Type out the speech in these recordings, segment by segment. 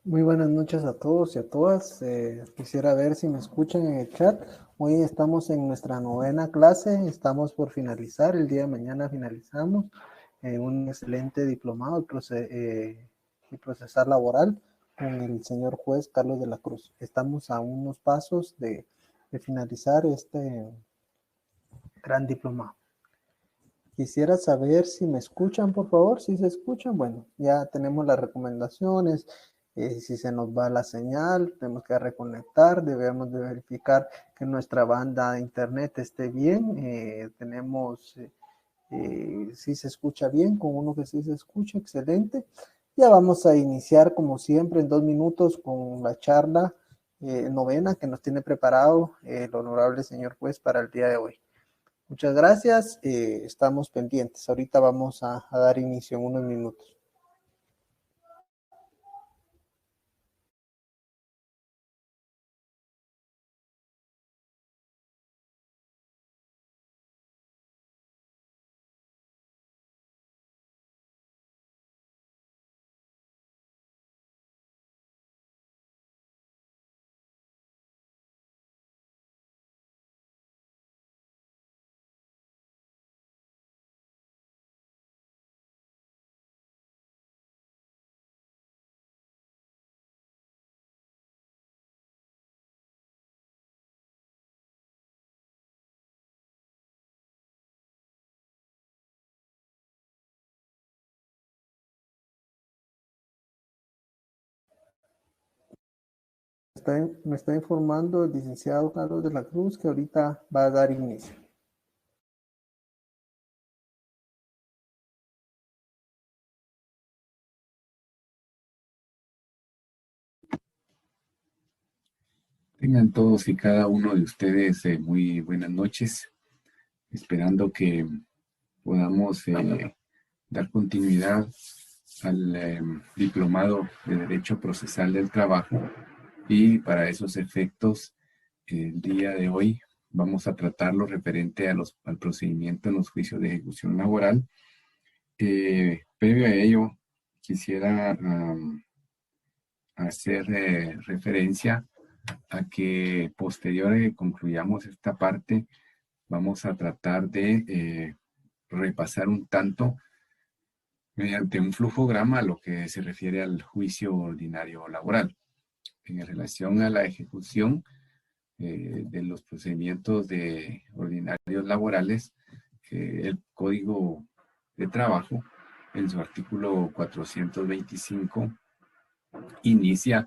Muy buenas noches a todos y a todas. Quisiera ver si me escuchan en el chat. Hoy estamos en nuestra novena clase, estamos por finalizar, el día de mañana finalizamos un excelente diplomado y procesal laboral con el señor juez Carlos de la Cruz. Estamos a unos pasos de finalizar este gran diplomado. Quisiera saber si me escuchan, por favor, si se escuchan. Bueno, ya tenemos las recomendaciones. Si se nos va la señal, tenemos que reconectar, debemos de verificar que nuestra banda de internet esté bien. Si se escucha bien, con uno que sí se escucha, excelente. Ya vamos a iniciar, como siempre, en 2 minutos con la charla novena que nos tiene preparado el honorable señor juez para el día de hoy. Muchas gracias, estamos pendientes. Ahorita vamos a dar inicio en unos minutos. Me está informando el licenciado Carlos de la Cruz que ahorita va a dar inicio. Tengan todos y cada uno de ustedes muy buenas noches, esperando que podamos dar continuidad al diplomado de Derecho Procesal del Trabajo y para esos efectos, el día de hoy vamos a tratar lo referente al procedimiento en los juicios de ejecución laboral. Previo a ello, quisiera hacer referencia a que posterior a que concluyamos esta parte, vamos a tratar de repasar un tanto mediante un flujograma lo que se refiere al juicio ordinario laboral. En relación a la ejecución de los procedimientos ordinarios laborales, el Código de Trabajo, en su artículo 425, inicia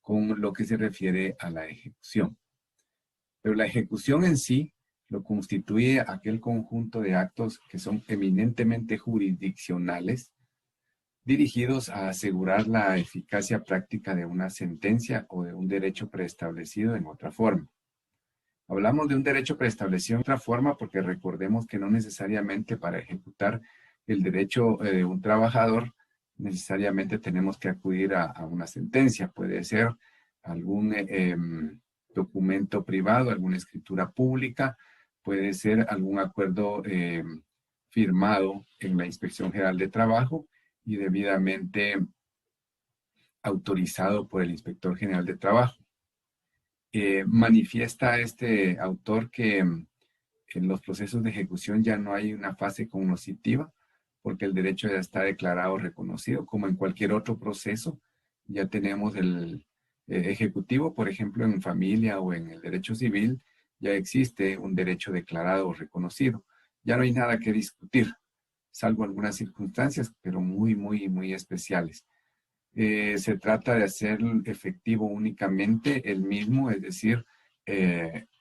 con lo que se refiere a la ejecución. Pero la ejecución en sí lo constituye aquel conjunto de actos que son eminentemente jurisdiccionales, dirigidos a asegurar la eficacia práctica de una sentencia o de un derecho preestablecido en otra forma. Hablamos de un derecho preestablecido en otra forma porque recordemos que no necesariamente para ejecutar el derecho de un trabajador necesariamente tenemos que acudir a una sentencia. Puede ser algún documento privado, alguna escritura pública, puede ser algún acuerdo firmado en la Inspección General de Trabajo y debidamente autorizado por el Inspector General de Trabajo. Manifiesta este autor que en los procesos de ejecución ya no hay una fase cognoscitiva, porque el derecho ya está declarado reconocido, como en cualquier otro proceso. Ya tenemos el ejecutivo, por ejemplo, en familia o en el derecho civil, ya existe un derecho declarado o reconocido. Ya no hay nada que discutir, salvo algunas circunstancias, pero muy, muy, muy especiales. Se trata de hacer efectivo únicamente el mismo, es decir,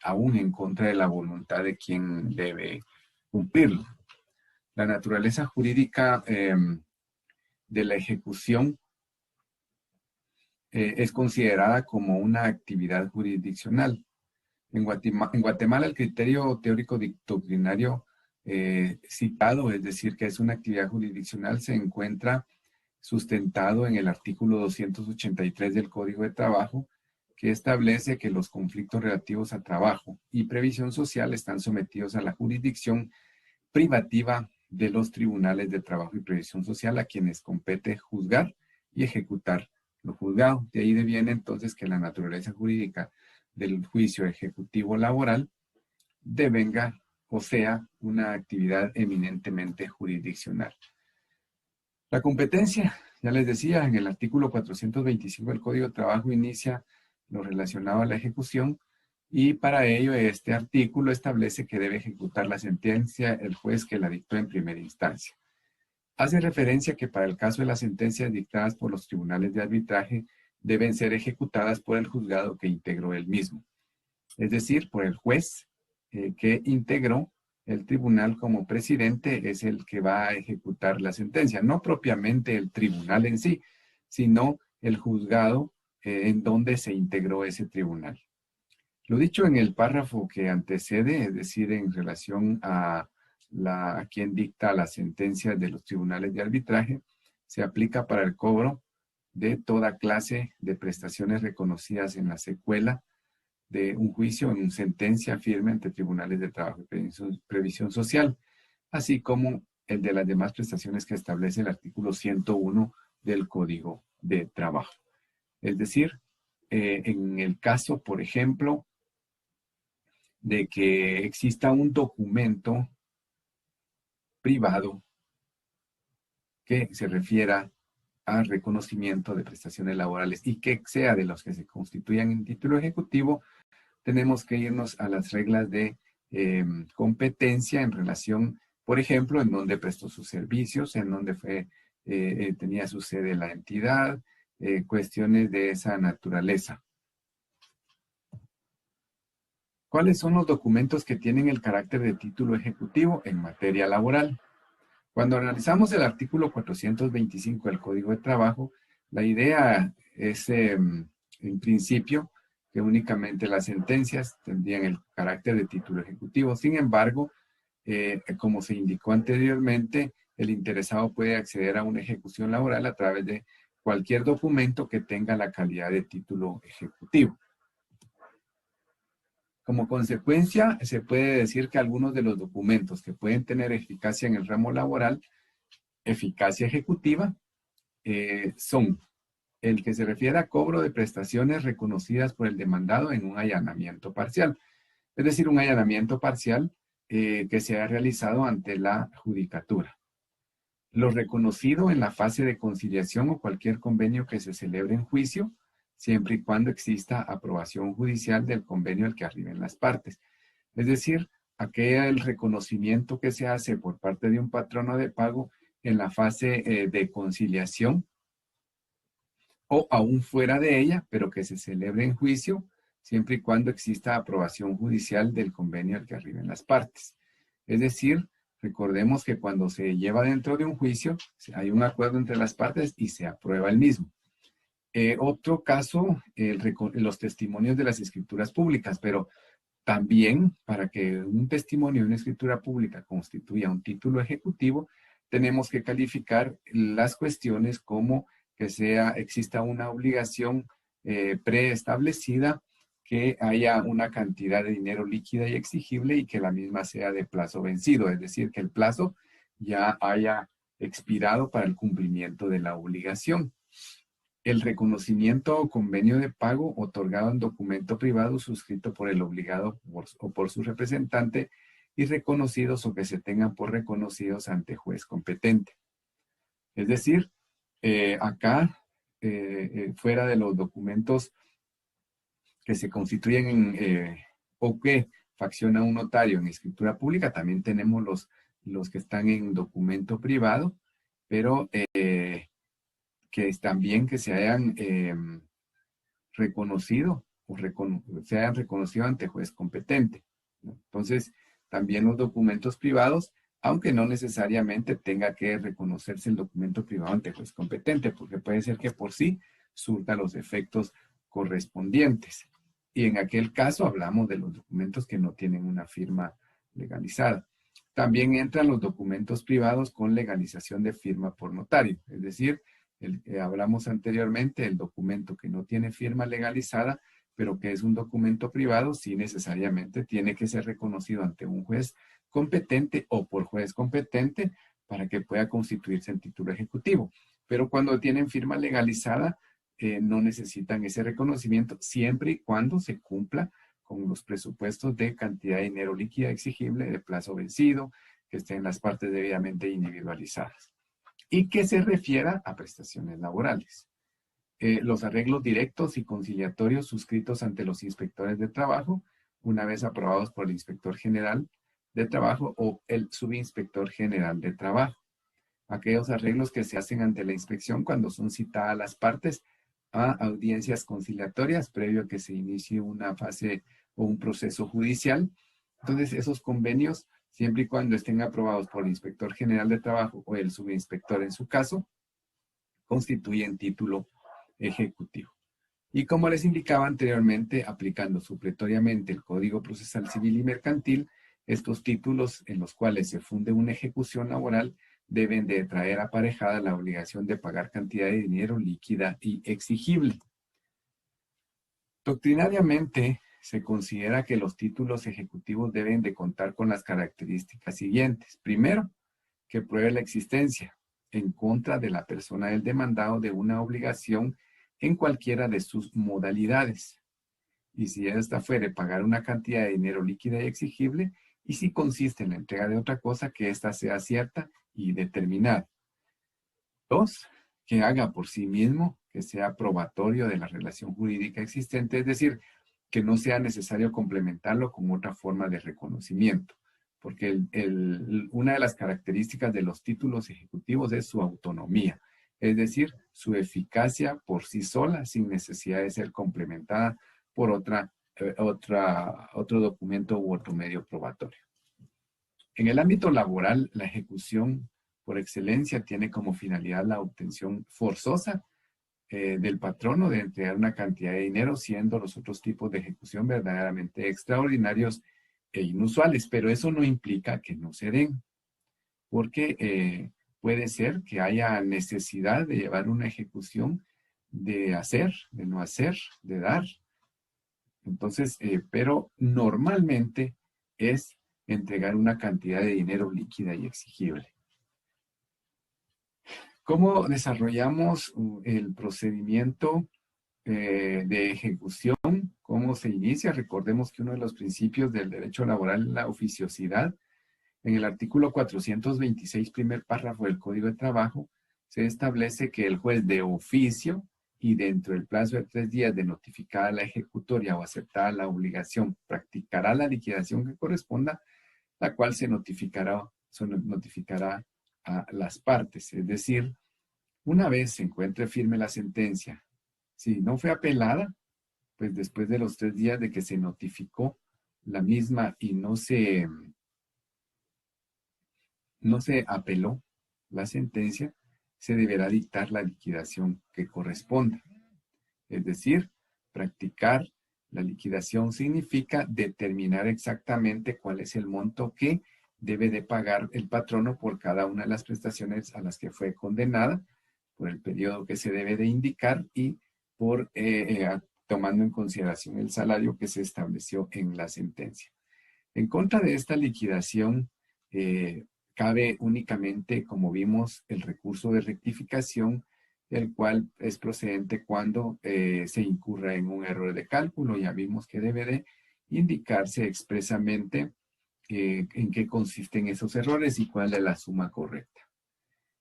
aún en contra de la voluntad de quien debe cumplirlo. La naturaleza jurídica de la ejecución es considerada como una actividad jurisdiccional. En Guatemala el criterio teórico doctrinario citado, es decir, que es una actividad jurisdiccional, se encuentra sustentado en el artículo 283 del Código de Trabajo, que establece que los conflictos relativos a trabajo y previsión social están sometidos a la jurisdicción privativa de los tribunales de trabajo y previsión social, a quienes compete juzgar y ejecutar lo juzgado. De ahí viene entonces que la naturaleza jurídica del juicio ejecutivo laboral devenga o sea una actividad eminentemente jurisdiccional. La competencia, ya les decía, en el artículo 425 del Código de Trabajo inicia lo relacionado a la ejecución y para ello este artículo establece que debe ejecutar la sentencia el juez que la dictó en primera instancia. Hace referencia que para el caso de las sentencias dictadas por los tribunales de arbitraje deben ser ejecutadas por el juzgado que integró el mismo, es decir, por el juez que integró el tribunal como presidente es el que va a ejecutar la sentencia, no propiamente el tribunal en sí, sino el juzgado en donde se integró ese tribunal. Lo dicho en el párrafo que antecede, es decir, en relación a quien dicta las sentencias de los tribunales de arbitraje, se aplica para el cobro de toda clase de prestaciones reconocidas en la secuela de un juicio en una sentencia firme ante tribunales de trabajo y previsión social, así como el de las demás prestaciones que establece el artículo 101 del Código de Trabajo. Es decir, en el caso, por ejemplo, de que exista un documento privado que se refiera al reconocimiento de prestaciones laborales y que sea de los que se constituyan en título ejecutivo, tenemos que irnos a las reglas de competencia en relación, por ejemplo, en dónde prestó sus servicios, en dónde tenía su sede la entidad, cuestiones de esa naturaleza. ¿Cuáles son los documentos que tienen el carácter de título ejecutivo en materia laboral? Cuando analizamos el artículo 425 del Código de Trabajo, la idea es, en principio, que únicamente las sentencias tendrían el carácter de título ejecutivo. Sin embargo, como se indicó anteriormente, el interesado puede acceder a una ejecución laboral a través de cualquier documento que tenga la calidad de título ejecutivo. Como consecuencia, se puede decir que algunos de los documentos que pueden tener eficacia en el ramo laboral, eficacia ejecutiva, son el que se refiere a cobro de prestaciones reconocidas por el demandado en un allanamiento parcial. Es decir, un allanamiento parcial que se ha realizado ante la judicatura. Lo reconocido en la fase de conciliación o cualquier convenio que se celebre en juicio, siempre y cuando exista aprobación judicial del convenio al que arriben las partes. Es decir, aquel reconocimiento que se hace por parte de un patrono de pago en la fase de conciliación o aún fuera de ella, pero que se celebre en juicio, siempre y cuando exista aprobación judicial del convenio al que arriben las partes. Es decir, recordemos que cuando se lleva dentro de un juicio, hay un acuerdo entre las partes y se aprueba el mismo. Otro caso, los testimonios de las escrituras públicas, pero también para que un testimonio de una escritura pública constituya un título ejecutivo, tenemos que calificar las cuestiones como que exista una obligación preestablecida, que haya una cantidad de dinero líquida y exigible y que la misma sea de plazo vencido, es decir, que el plazo ya haya expirado para el cumplimiento de la obligación. El reconocimiento o convenio de pago otorgado en documento privado suscrito por el obligado o por su representante y reconocidos o que se tengan por reconocidos ante juez competente. Es decir, acá, fuera de los documentos que se constituyen o que facciona un notario en escritura pública, también tenemos los que están en documento privado, pero que también que se hayan reconocido o se hayan reconocido ante juez competente, ¿no? Entonces, también los documentos privados, aunque no necesariamente tenga que reconocerse el documento privado ante juez competente, porque puede ser que por sí surta los efectos correspondientes. Y en aquel caso hablamos de los documentos que no tienen una firma legalizada. También entran los documentos privados con legalización de firma por notario, es decir, hablamos anteriormente, el documento que no tiene firma legalizada, pero que es un documento privado, sí necesariamente tiene que ser reconocido ante un juez competente o por juez competente para que pueda constituirse en título ejecutivo. Pero cuando tienen firma legalizada, no necesitan ese reconocimiento siempre y cuando se cumpla con los presupuestos de cantidad de dinero líquida exigible, de plazo vencido, que estén las partes debidamente individualizadas y que se refiera a prestaciones laborales. Los arreglos directos y conciliatorios suscritos ante los inspectores de trabajo, una vez aprobados por el inspector general de trabajo o el subinspector general de trabajo. Aquellos arreglos que se hacen ante la inspección cuando son citadas las partes a audiencias conciliatorias previo a que se inicie una fase o un proceso judicial. Entonces, esos convenios, siempre y cuando estén aprobados por el inspector general de trabajo o el subinspector en su caso, constituyen título ejecutivo. Y como les indicaba anteriormente, aplicando supletoriamente el Código Procesal Civil y Mercantil, estos títulos en los cuales se funde una ejecución laboral deben de traer aparejada la obligación de pagar cantidad de dinero líquida y exigible. Doctrinariamente, se considera que los títulos ejecutivos deben de contar con las características siguientes. Primero, que pruebe la existencia en contra de la persona del demandado de una obligación en cualquiera de sus modalidades. Y si esta fuere pagar una cantidad de dinero líquida y exigible, y si consiste en la entrega de otra cosa, que ésta sea cierta y determinada. Dos, que haga por sí mismo, que sea probatorio de la relación jurídica existente, es decir, que no sea necesario complementarlo con otra forma de reconocimiento, porque una de las características de los títulos ejecutivos es su autonomía, es decir, su eficacia por sí sola, sin necesidad de ser complementada por otro documento u otro medio probatorio. En el ámbito laboral, la ejecución por excelencia tiene como finalidad la obtención forzosa del patrono de entregar una cantidad de dinero, siendo los otros tipos de ejecución verdaderamente extraordinarios e inusuales, pero eso no implica que no se den, porque puede ser que haya necesidad de llevar una ejecución de hacer, de no hacer, de dar. Entonces, pero normalmente es entregar una cantidad de dinero líquida y exigible. ¿Cómo desarrollamos el procedimiento de ejecución? ¿Cómo se inicia? Recordemos que uno de los principios del derecho laboral es la oficiosidad. En el artículo 426, primer párrafo del Código de Trabajo, se establece que el juez de oficio y dentro del plazo de 3 días de notificada la ejecutoria o aceptada la obligación, practicará la liquidación que corresponda, la cual se notificará a las partes. Es decir, una vez se encuentre firme la sentencia, si no fue apelada, pues después de los 3 días de que se notificó la misma y no se apeló la sentencia, se deberá dictar la liquidación que corresponda. Es decir, practicar la liquidación significa determinar exactamente cuál es el monto que debe de pagar el patrono por cada una de las prestaciones a las que fue condenada, por el periodo que se debe de indicar y por tomando en consideración el salario que se estableció en la sentencia. En contra de esta liquidación, cabe únicamente, como vimos, el recurso de rectificación, el cual es procedente cuando se incurra en un error de cálculo. Ya vimos que debe de indicarse expresamente en qué consisten esos errores y cuál es la suma correcta.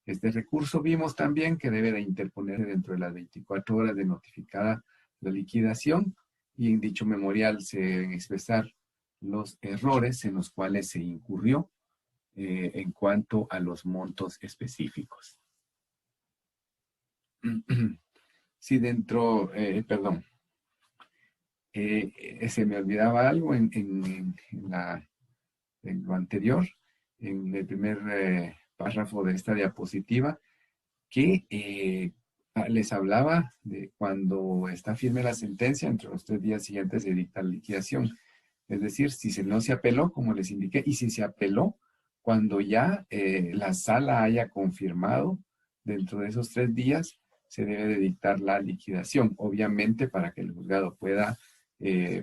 Este recurso vimos también que debe de interponerse dentro de las 24 horas de notificada la liquidación y en dicho memorial se deben expresar los errores en los cuales se incurrió en cuanto a los montos específicos. Si dentro, perdón, se me olvidaba algo en lo anterior, en el primer párrafo de esta diapositiva, que les hablaba de cuando está firme la sentencia, entre los 3 días siguientes se dicta la liquidación. Es decir, si no se apeló, como les indiqué, y si se apeló, cuando ya la sala haya confirmado dentro de esos 3 días, se debe de dictar la liquidación. Obviamente, para que el juzgado pueda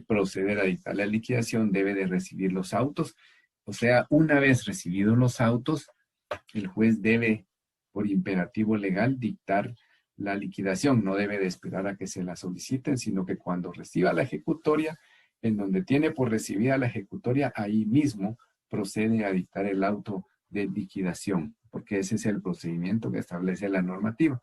proceder a dictar la liquidación, debe de recibir los autos. O sea, una vez recibidos los autos, el juez debe, por imperativo legal, dictar la liquidación. No debe de esperar a que se la soliciten, sino que cuando reciba la ejecutoria, en donde tiene por recibida la ejecutoria, ahí mismo procede a dictar el auto de liquidación, porque ese es el procedimiento que establece la normativa.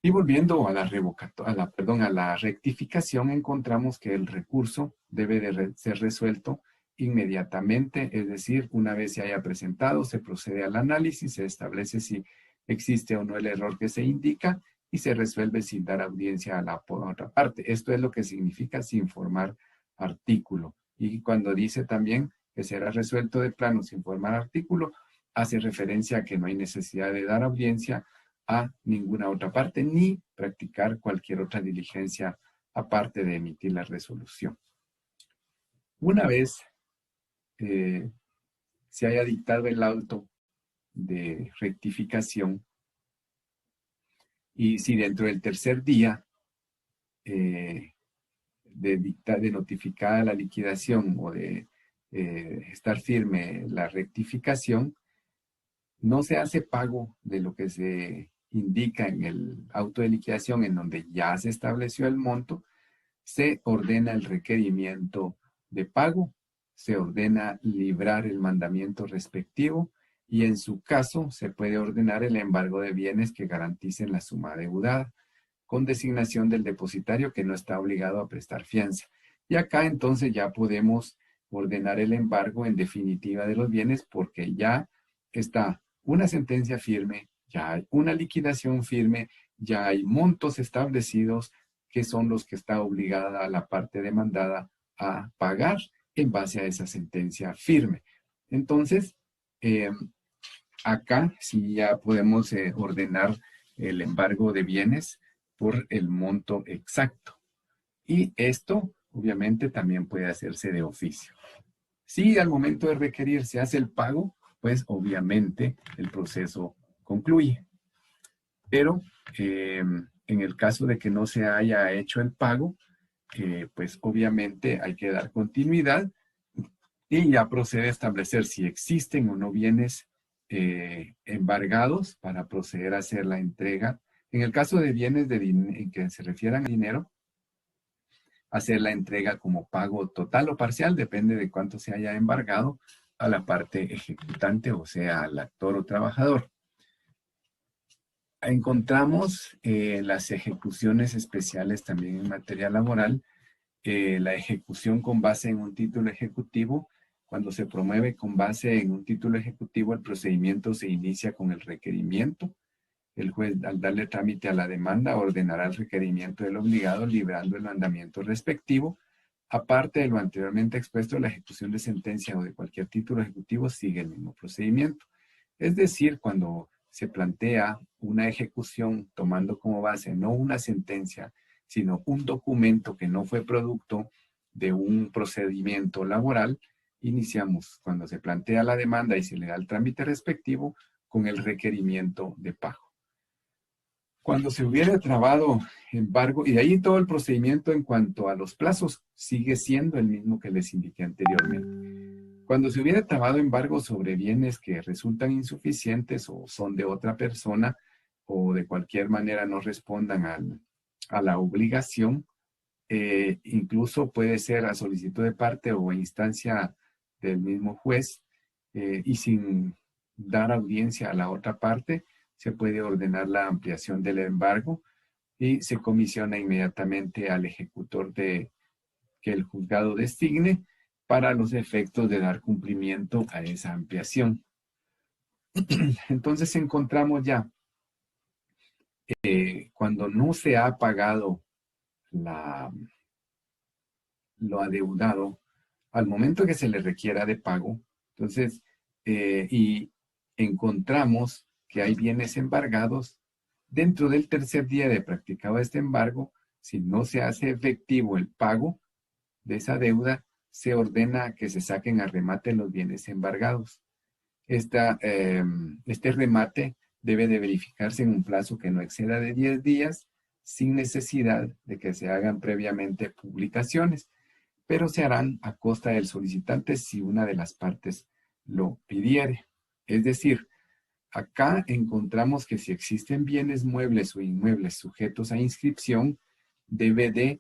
Y volviendo a la rectificación, encontramos que el recurso debe de ser resuelto inmediatamente, es decir, una vez se haya presentado, se procede al análisis, se establece si existe o no el error que se indica y se resuelve sin dar audiencia a la otra parte. Esto es lo que significa sin formar artículo. Y cuando dice también que será resuelto de plano sin formar artículo, hace referencia a que no hay necesidad de dar audiencia a ninguna otra parte, ni practicar cualquier otra diligencia aparte de emitir la resolución. Una vez se haya dictado el auto de rectificación, y si dentro del tercer día de notificada la liquidación o de estar firme la rectificación, no se hace pago de lo que se indica en el auto de liquidación, en donde ya se estableció el monto, se ordena el requerimiento de pago, se ordena librar el mandamiento respectivo y en su caso se puede ordenar el embargo de bienes que garanticen la suma deudada, con designación del depositario que no está obligado a prestar fianza. Y acá entonces ya podemos ordenar el embargo en definitiva de los bienes porque ya está una sentencia firme, ya hay una liquidación firme, ya hay montos establecidos que son los que está obligada la parte demandada a pagar en base a esa sentencia firme. Entonces, acá sí ya podemos ordenar el embargo de bienes por el monto exacto. Y esto, obviamente, también puede hacerse de oficio. Si al momento de requerir se hace el pago, pues obviamente el proceso concluye. Pero en el caso de que no se haya hecho el pago, pues obviamente hay que dar continuidad y ya procede a establecer si existen o no bienes embargados para proceder a hacer la entrega. En el caso de bienes en que se refieran a dinero, hacer la entrega como pago total o parcial, depende de cuánto se haya embargado, a la parte ejecutante, o sea, al actor o trabajador. Encontramos las ejecuciones especiales también en materia laboral, la ejecución con base en un título ejecutivo. Cuando se promueve con base en un título ejecutivo, el procedimiento se inicia con el requerimiento. El juez, al darle trámite a la demanda, ordenará el requerimiento del obligado, librando el mandamiento respectivo. Aparte de lo anteriormente expuesto, la ejecución de sentencia o de cualquier título ejecutivo sigue el mismo procedimiento. Es decir, cuando se plantea una ejecución tomando como base no una sentencia, sino un documento que no fue producto de un procedimiento laboral, iniciamos cuando se plantea la demanda y se le da el trámite respectivo con el requerimiento de pago. Cuando se hubiera trabado embargo, y de ahí todo el procedimiento en cuanto a los plazos sigue siendo el mismo que les indiqué anteriormente. Cuando se hubiera trabado embargo sobre bienes que resultan insuficientes o son de otra persona o de cualquier manera no respondan a la obligación, incluso puede ser a solicitud de parte o a instancia del mismo juez y sin dar audiencia a la otra parte, se puede ordenar la ampliación del embargo y se comisiona inmediatamente al ejecutor que el juzgado designe para los efectos de dar cumplimiento a esa ampliación. Entonces encontramos ya cuando no se ha pagado lo adeudado, al momento que se le requiera de pago, entonces, y encontramos que hay bienes embargados, dentro del tercer día de practicado este embargo, si no se hace efectivo el pago de esa deuda, se ordena que se saquen a remate los bienes embargados. Este remate debe de verificarse en un plazo que no exceda de 10 días, sin necesidad de que se hagan previamente publicaciones, pero se harán a costa del solicitante si una de las partes lo pidiere. Es decir, Acá encontramos que si existen bienes muebles o inmuebles sujetos a inscripción, debe de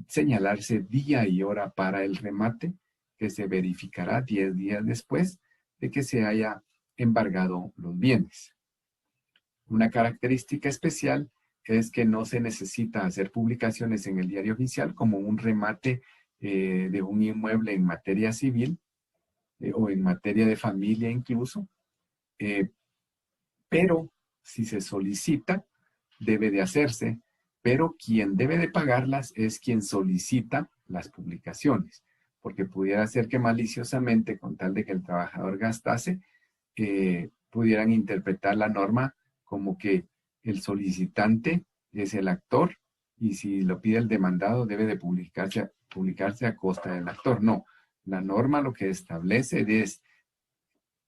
señalarse día y hora para el remate, que se verificará 10 días después de que se haya embargado los bienes. Una característica especial es que no se necesita hacer publicaciones en el diario oficial como un remate de un inmueble en materia civil o en materia de familia incluso, pero si se solicita, debe de hacerse, pero quien debe de pagarlas es quien solicita las publicaciones, porque pudiera ser que maliciosamente, con tal de que el trabajador gastase, pudieran interpretar la norma como que el solicitante es el actor y si lo pide el demandado debe de publicarse a costa del actor. No, la norma lo que establece es,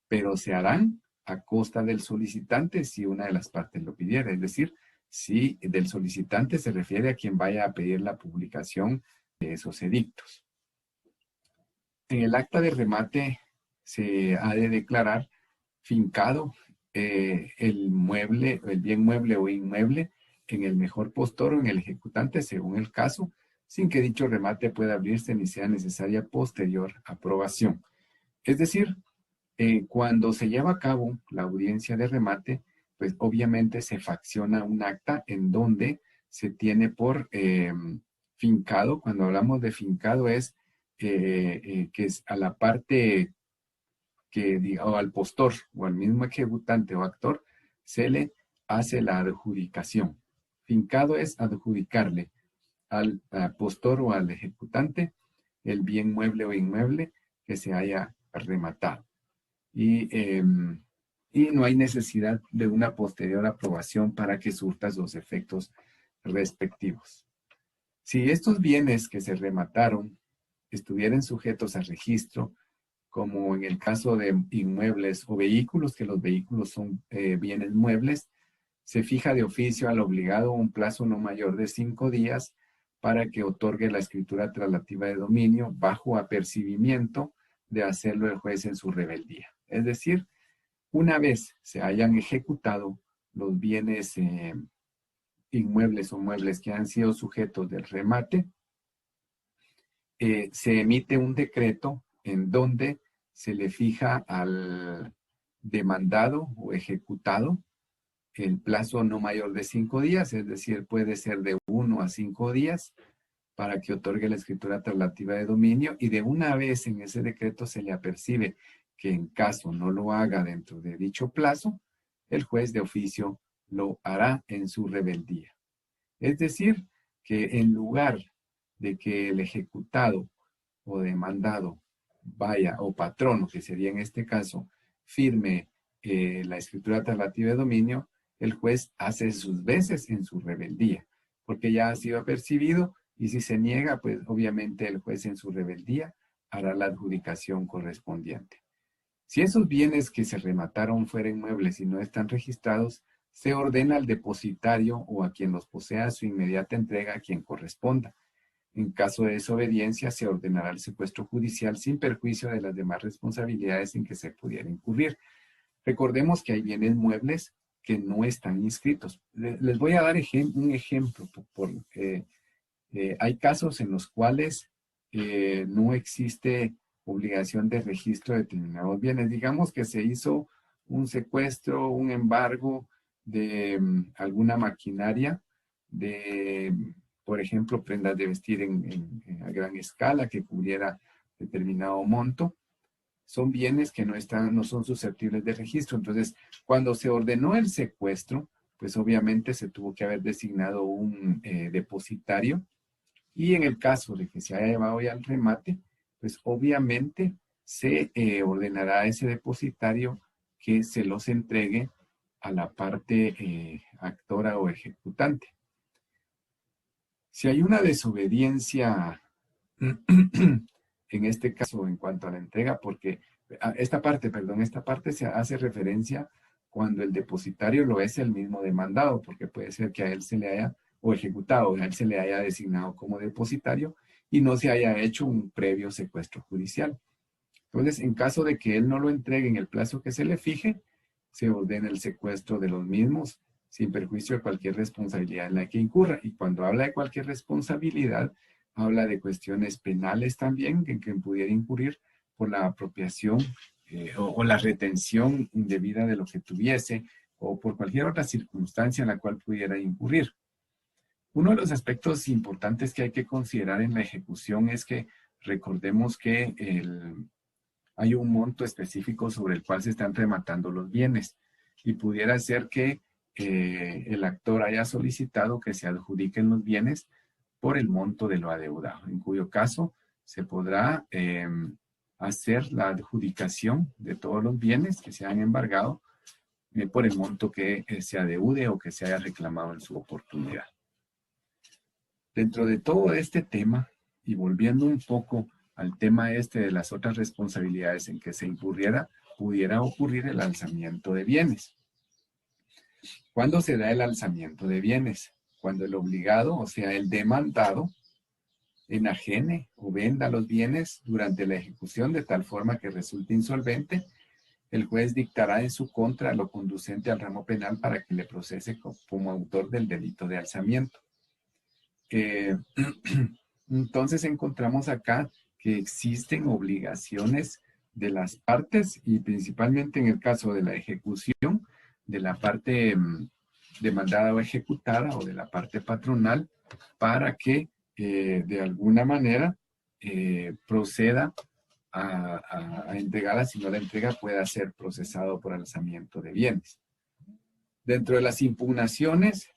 pero se harán a costa del solicitante si una de las partes lo pidiera. Es decir, si del solicitante se refiere a quien vaya a pedir la publicación de esos edictos. En el acta de remate se ha de declarar fincado el mueble, el bien mueble o inmueble en el mejor postor o en el ejecutante según el caso, sin que dicho remate pueda abrirse ni sea necesaria posterior aprobación. Es decir, cuando se lleva a cabo la audiencia de remate, pues obviamente se facciona un acta en donde se tiene por fincado. Cuando hablamos de fincado es que es a la parte o al postor o al mismo ejecutante o actor, se le hace la adjudicación. Fincado es adjudicarle al postor o al ejecutante el bien mueble o inmueble que se haya rematado. Y no hay necesidad de una posterior aprobación para que surta los efectos respectivos. Si estos bienes que se remataron estuvieran sujetos a registro, como en el caso de inmuebles o vehículos, que los vehículos son bienes muebles, se fija de oficio al obligado un plazo no mayor de 5 días para que otorgue la escritura traslativa de dominio bajo apercibimiento de hacerlo el juez en su rebeldía. Es decir, una vez se hayan ejecutado los bienes inmuebles o muebles que han sido sujetos del remate, se emite un decreto en donde se le fija al demandado o ejecutado el plazo no mayor de 5 días, es decir, puede ser de 1 a 5 días para que otorgue la escritura traslativa de dominio y de una vez en ese decreto se le apercibe que en caso no lo haga dentro de dicho plazo, el juez de oficio lo hará en su rebeldía. Es decir, que en lugar de que el ejecutado o demandado vaya, o patrono, que sería en este caso, firme la escritura traslativa de dominio, el juez hace sus veces en su rebeldía, porque ya ha sido apercibido y si se niega, pues obviamente el juez en su rebeldía hará la adjudicación correspondiente. Si esos bienes que se remataron fueran inmuebles y no están registrados, se ordena al depositario o a quien los posea su inmediata entrega a quien corresponda. En caso de desobediencia, se ordenará el secuestro judicial sin perjuicio de las demás responsabilidades en que se pudiera incurrir. Recordemos que hay bienes muebles que no están inscritos. Les voy a dar un ejemplo. Hay casos en los cuales no existe obligación de registro de determinados bienes. Digamos que se hizo un secuestro, un embargo de alguna maquinaria, por ejemplo, prendas de vestir a gran escala que cubriera determinado monto. Son bienes que no son susceptibles de registro. Entonces, cuando se ordenó el secuestro, pues obviamente se tuvo que haber designado un depositario. Y en el caso de que se haya llevado ya al remate, pues obviamente se ordenará a ese depositario que se los entregue a la parte actora o ejecutante. Si hay una desobediencia, en este caso en cuanto a la entrega, porque esta parte se hace referencia cuando el depositario lo es el mismo demandado, porque puede ser que a él se le haya, o ejecutado, a él se le haya designado como depositario y no se haya hecho un previo secuestro judicial. Entonces, en caso de que él no lo entregue en el plazo que se le fije, se ordena el secuestro de los mismos sin perjuicio de cualquier responsabilidad en la que incurra. Y cuando habla de cualquier responsabilidad, habla de cuestiones penales también en que pudiera incurrir por la apropiación o la retención indebida de lo que tuviese o por cualquier otra circunstancia en la cual pudiera incurrir. Uno de los aspectos importantes que hay que considerar en la ejecución es que recordemos que hay un monto específico sobre el cual se están rematando los bienes y pudiera ser que el actor haya solicitado que se adjudiquen los bienes por el monto de lo adeudado, en cuyo caso se podrá hacer la adjudicación de todos los bienes que se han embargado por el monto que se adeude o que se haya reclamado en su oportunidad. Dentro de todo este tema, y volviendo un poco al tema este de las otras responsabilidades en que se incurriera, pudiera ocurrir el alzamiento de bienes. ¿Cuándo se da el alzamiento de bienes? Cuando el obligado, o sea, el demandado, enajene o venda los bienes durante la ejecución de tal forma que resulte insolvente, el juez dictará en su contra lo conducente al ramo penal para que le procese como autor del delito de alzamiento. Entonces encontramos acá que existen obligaciones de las partes y principalmente en el caso de la ejecución de la parte demandada o ejecutada o de la parte patronal para que de alguna manera proceda a entregarla, si no la entrega pueda ser procesado por alzamiento de bienes. Dentro de las impugnaciones,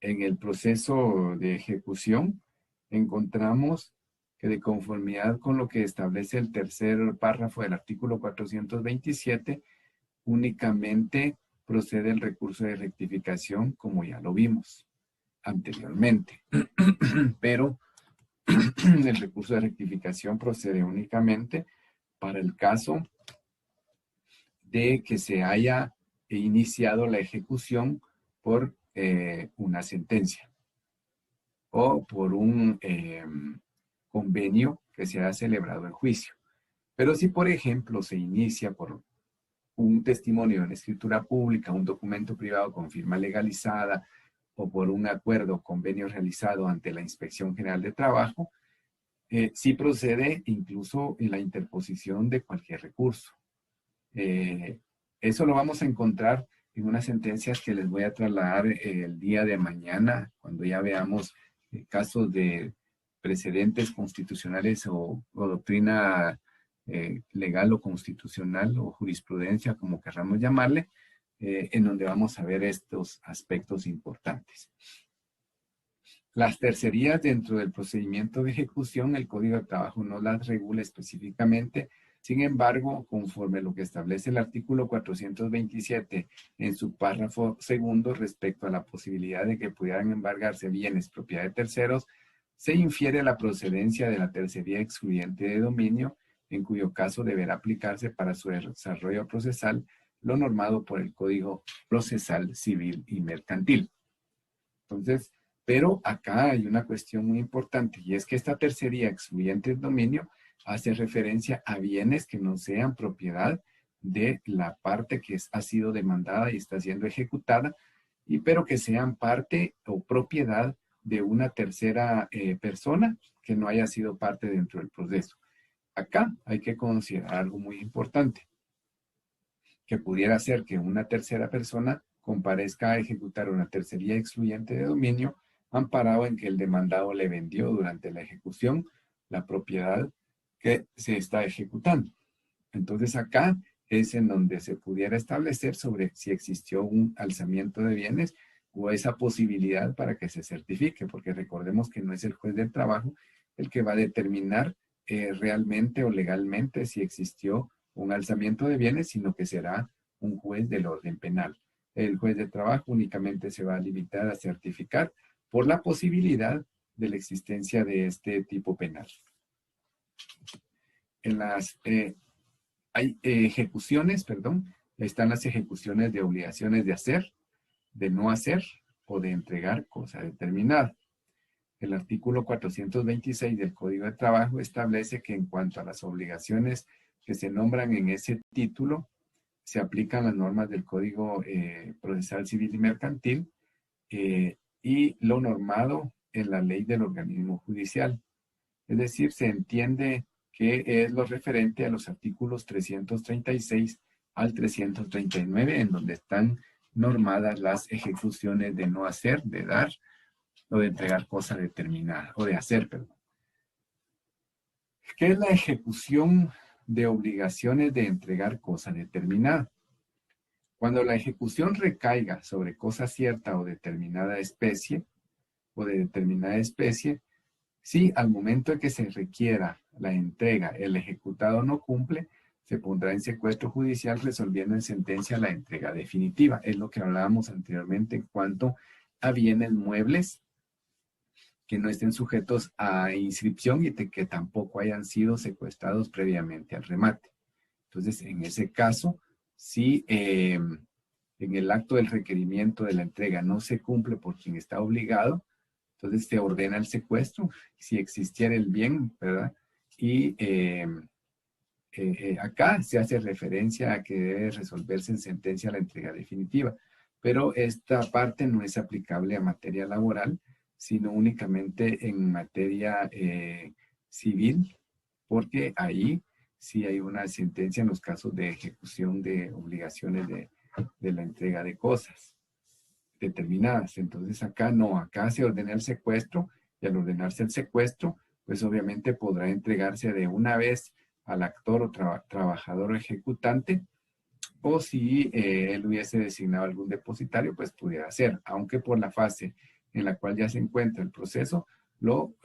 en el proceso de ejecución, encontramos que de conformidad con lo que establece el tercer párrafo del artículo 427, únicamente procede el recurso de rectificación, como ya lo vimos anteriormente. Pero el recurso de rectificación procede únicamente para el caso de que se haya iniciado la ejecución por una sentencia o por un convenio que se ha celebrado el juicio. Pero si, por ejemplo, se inicia por un testimonio en escritura pública, un documento privado con firma legalizada o por un acuerdo o convenio realizado ante la Inspección General de Trabajo, sí procede incluso en la interposición de cualquier recurso. Eso lo vamos a encontrar en unas sentencias que les voy a trasladar el día de mañana, cuando ya veamos casos de precedentes constitucionales o doctrina legal o constitucional o jurisprudencia, como querramos llamarle, en donde vamos a ver estos aspectos importantes. Las tercerías dentro del procedimiento de ejecución, el Código de Trabajo no las regula específicamente. Sin embargo, conforme a lo que establece el artículo 427 en su párrafo segundo respecto a la posibilidad de que pudieran embargarse bienes propiedad de terceros, se infiere la procedencia de la tercería excluyente de dominio, en cuyo caso deberá aplicarse para su desarrollo procesal lo normado por el Código Procesal Civil y Mercantil. Entonces, pero acá hay una cuestión muy importante y es que esta tercería excluyente de dominio hace referencia a bienes que no sean propiedad de la parte que ha sido demandada y está siendo ejecutada, pero que sean parte o propiedad de una tercera persona que no haya sido parte dentro del proceso. Acá hay que considerar algo muy importante, que pudiera ser que una tercera persona comparezca a ejecutar una tercería excluyente de dominio amparado en que el demandado le vendió durante la ejecución la propiedad que se está ejecutando. Entonces acá es en donde se pudiera establecer sobre si existió un alzamiento de bienes o esa posibilidad para que se certifique, porque recordemos que no es el juez del trabajo el que va a determinar realmente o legalmente si existió un alzamiento de bienes, sino que será un juez del orden penal. El juez de trabajo únicamente se va a limitar a certificar por la posibilidad de la existencia de este tipo penal. En las hay ejecuciones, están las ejecuciones de obligaciones de hacer, de no hacer o de entregar cosa determinada. El artículo 426 del Código de Trabajo establece que en cuanto a las obligaciones que se nombran en ese título, se aplican las normas del Código Procesal Civil y Mercantil y lo normado en la ley del organismo judicial. Es decir, se entiende que es lo referente a los artículos 336 al 339, en donde están normadas las ejecuciones de no hacer, de dar o de entregar cosa determinada, o de hacer, perdón. ¿Qué es la ejecución de obligaciones de entregar cosa determinada? Cuando la ejecución recaiga sobre cosa cierta o determinada especie, si al momento en que se requiera la entrega, el ejecutado no cumple, se pondrá en secuestro judicial resolviendo en sentencia la entrega definitiva. Es lo que hablábamos anteriormente en cuanto a bienes muebles que no estén sujetos a inscripción y que tampoco hayan sido secuestrados previamente al remate. Entonces, en ese caso, si en el acto del requerimiento de la entrega no se cumple por quien está obligado, entonces se ordena el secuestro, si existiera el bien, ¿verdad? Y acá se hace referencia a que debe resolverse en sentencia la entrega definitiva, pero esta parte no es aplicable a materia laboral, sino únicamente en materia civil, porque ahí sí hay una sentencia en los casos de ejecución de obligaciones de la entrega de cosas determinadas. Entonces acá no, acá se ordena el secuestro y al ordenarse el secuestro, pues obviamente podrá entregarse de una vez al actor o trabajador o ejecutante, o si él hubiese designado algún depositario, pues pudiera hacer, aunque por la fase en la cual ya se encuentra el proceso, lo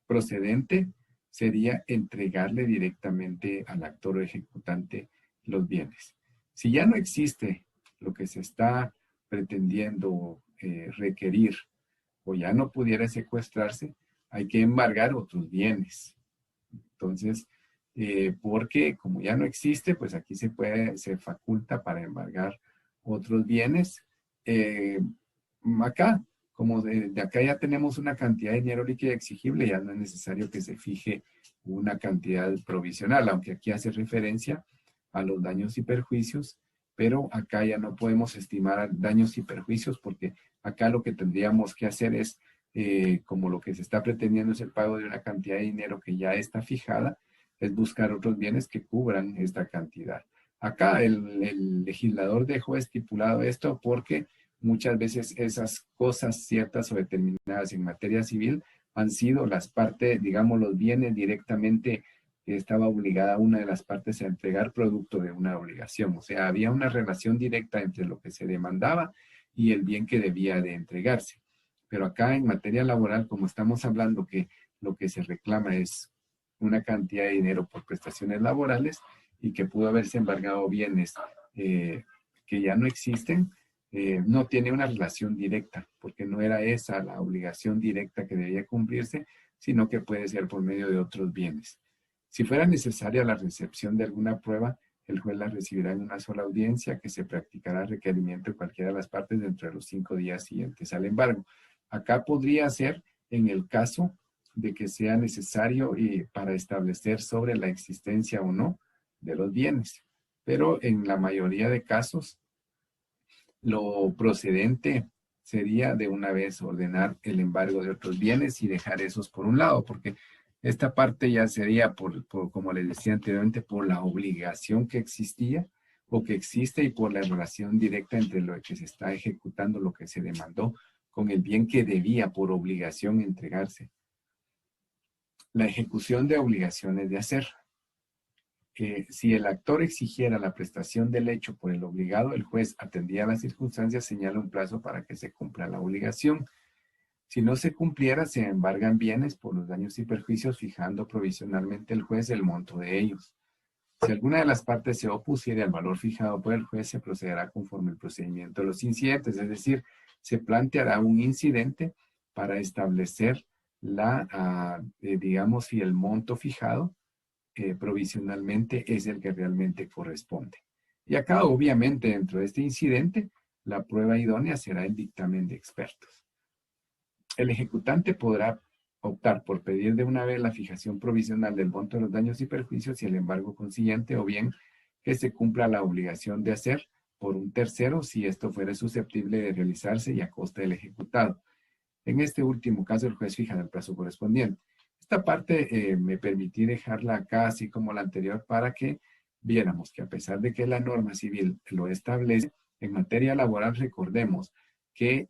procedente sería entregarle directamente al actor o ejecutante los bienes. Si ya no existe lo que se está pretendiendo requerir o ya no pudiera secuestrarse, hay que embargar otros bienes. Entonces, porque como ya no existe, pues aquí se faculta para embargar otros bienes. Acá, como de acá ya tenemos una cantidad de dinero líquido exigible, ya no es necesario que se fije una cantidad provisional, aunque aquí hace referencia a los daños y perjuicios, pero acá ya no podemos estimar daños y perjuicios porque acá lo que tendríamos que hacer es, como lo que se está pretendiendo es el pago de una cantidad de dinero que ya está fijada, es buscar otros bienes que cubran esta cantidad. Acá el legislador dejó estipulado esto porque muchas veces esas cosas ciertas o determinadas en materia civil han sido las partes, digamos, los bienes directamente que estaba obligada una de las partes a entregar producto de una obligación. O sea, había una relación directa entre lo que se demandaba y el bien que debía de entregarse. Pero acá en materia laboral, como estamos hablando que lo que se reclama es una cantidad de dinero por prestaciones laborales y que pudo haberse embargado bienes que ya no existen, no tiene una relación directa, porque no era esa la obligación directa que debía cumplirse, sino que puede ser por medio de otros bienes. Si fuera necesaria la recepción de alguna prueba, el juez la recibirá en una sola audiencia que se practicará requerimiento de cualquiera de las partes dentro de los 5 días siguientes al embargo. Acá podría ser en el caso de que sea necesario y para establecer sobre la existencia o no de los bienes. Pero en la mayoría de casos, lo procedente sería de una vez ordenar el embargo de otros bienes y dejar esos por un lado, porque esta parte ya sería, como les decía anteriormente, por la obligación que existía o que existe y por la relación directa entre lo que se está ejecutando, lo que se demandó, con el bien que debía por obligación entregarse. La ejecución de obligaciones de hacer. Si el actor exigiera la prestación del hecho por el obligado, el juez atendía las circunstancias, señala un plazo para que se cumpla la obligación. Si no se cumpliera, se embargan bienes por los daños y perjuicios, fijando provisionalmente el juez el monto de ellos. Si alguna de las partes se opusiera al valor fijado por el juez, se procederá conforme el procedimiento de los incidentes, es decir, se planteará un incidente para establecer digamos, si el monto fijado provisionalmente es el que realmente corresponde. Y acá, obviamente, dentro de este incidente, la prueba idónea será el dictamen de expertos. El ejecutante podrá optar por pedir de una vez la fijación provisional del monto de los daños y perjuicios y el embargo consiguiente, o bien que se cumpla la obligación de hacer por un tercero si esto fuera susceptible de realizarse y a costa del ejecutado. En este último caso, el juez fija el plazo correspondiente. Esta parte me permití dejarla acá, así como la anterior, para que viéramos que a pesar de que la norma civil lo establece, en materia laboral recordemos que